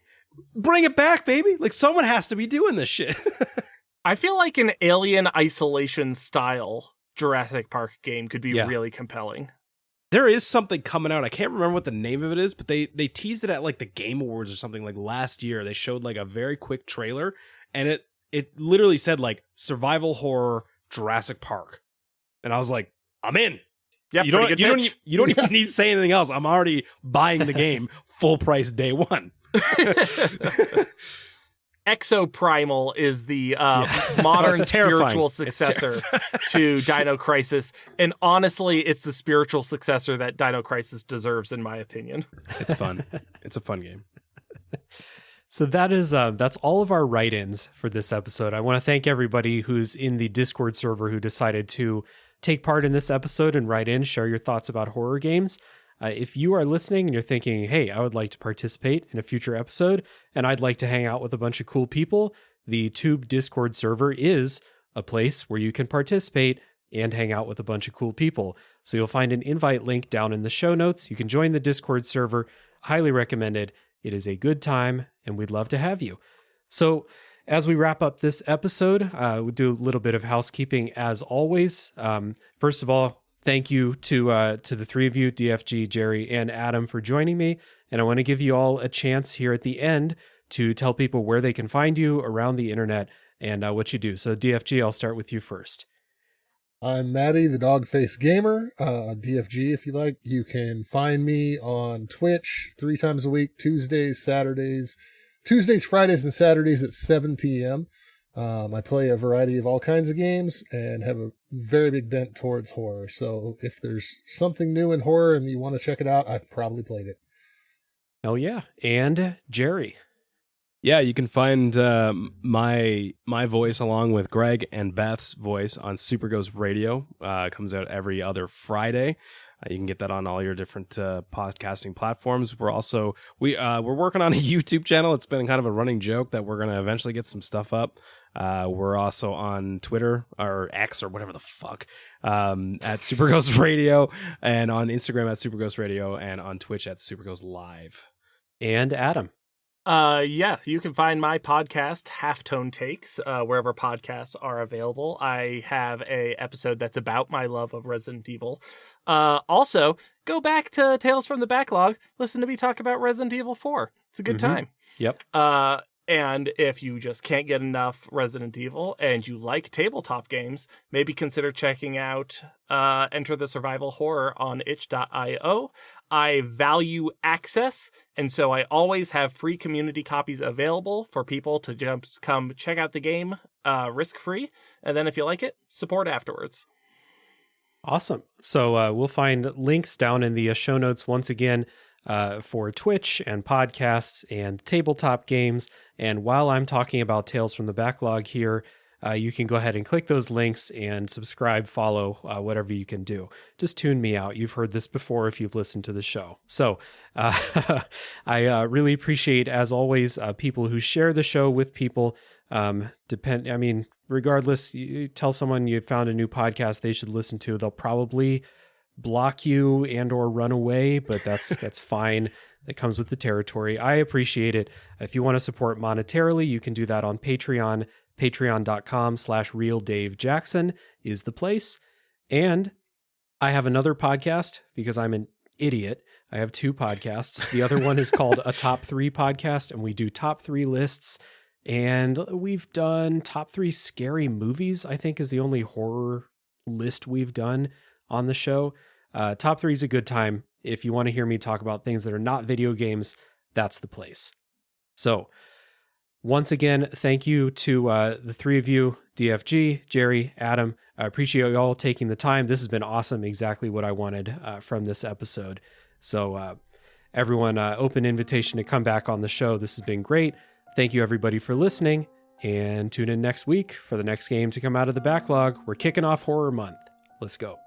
bring it back, baby. Like, someone has to be doing this shit. I feel like an Alien Isolation style Jurassic Park game could be Yeah. really compelling. There is something coming out. I can't remember what the name of it is, but they teased it at like the Game Awards or something like last year. They showed like a very quick trailer, and it literally said like survival horror Jurassic Park, and I was like, I'm in. Yep, You don't even need to say anything else. I'm already buying the game full price day one. Exoprimal is the modern It's terrifying. spiritual It's successor to Dino Crisis, and honestly, it's the spiritual successor that Dino Crisis deserves, in my opinion. It's fun. It's a fun game. So that's all of our write-ins for this episode. I want to thank everybody who's in the Discord server who decided to take part in this episode and write in, share your thoughts about horror games. If you are listening and you're thinking, hey, I would like to participate in a future episode and I'd like to hang out with a bunch of cool people, the Tube Discord server is a place where you can participate and hang out with a bunch of cool people. So you'll find an invite link down in the show notes. You can join the Discord server. Highly recommended. It is a good time and we'd love to have you. So as we wrap up this episode, we'll do a little bit of housekeeping as always. First of all, thank you to the three of you, DFG, Gerry, and Adam, for joining me. And I want to give you all a chance here at the end to tell people where they can find you around the internet and what you do. So DFG, I'll start with you first. I'm Maddie, the Dogface Gamer, DFG if you like. You can find me on Twitch 3 times a week, Tuesdays, Fridays, and Saturdays at 7 p.m. I play a variety of all kinds of games and have a very big bent towards horror. So if there's something new in horror and you want to check it out, I've probably played it. Hell yeah. And Gerry. Yeah, you can find my voice along with Greg and Beth's voice on Super Ghost Radio. It comes out every other Friday. You can get that on all your different podcasting platforms. We're also we're working on a YouTube channel. It's been kind of a running joke that we're going to eventually get some stuff up. We're also on Twitter or X or whatever the fuck at Super Ghost Radio, and on Instagram at Super Ghost Radio, and on Twitch at Super Ghost Live. And Adam. Yeah, you can find my podcast, Halftone Takes, wherever podcasts are available. I have a episode that's about my love of Resident Evil. Also, go back to Tales from the Backlog. Listen to me talk about Resident Evil 4. It's a good time. Yep. And if you just can't get enough Resident Evil and you like tabletop games, maybe consider checking out Enter the Survival Horror on itch.io. I value access, and so I always have free community copies available for people to just come check out the game risk-free. And then if you like it, support afterwards. Awesome. So we'll find links down in the show notes once again for Twitch and podcasts and tabletop games. And while I'm talking about Tales from the Backlog here, you can go ahead and click those links and subscribe, follow, whatever you can do. Just tune me out. You've heard this before if you've listened to the show. So I really appreciate, as always, people who share the show with people. Regardless, you tell someone you found a new podcast they should listen to. They'll probably block you and or run away, but that's fine. That comes with the territory. I appreciate it. If you want to support monetarily, you can do that on Patreon. Patreon.com/RealDaveJackson is the place. And I have another podcast because I'm an idiot. I have 2 podcasts. The other one is called A Top 3 Podcast, and we do top 3 lists. And we've done top 3 scary movies, I think is the only horror list we've done on the show. Top 3 is a good time. If you want to hear me talk about things that are not video games, that's the place. So once again, thank you to the 3 of you, DFG, Gerry, Adam. I appreciate you all taking the time. This has been awesome. Exactly what I wanted from this episode. So everyone, open invitation to come back on the show. This has been great. Thank you everybody for listening, and tune in next week for the next game to come out of the backlog. We're kicking off Horror Month. Let's go.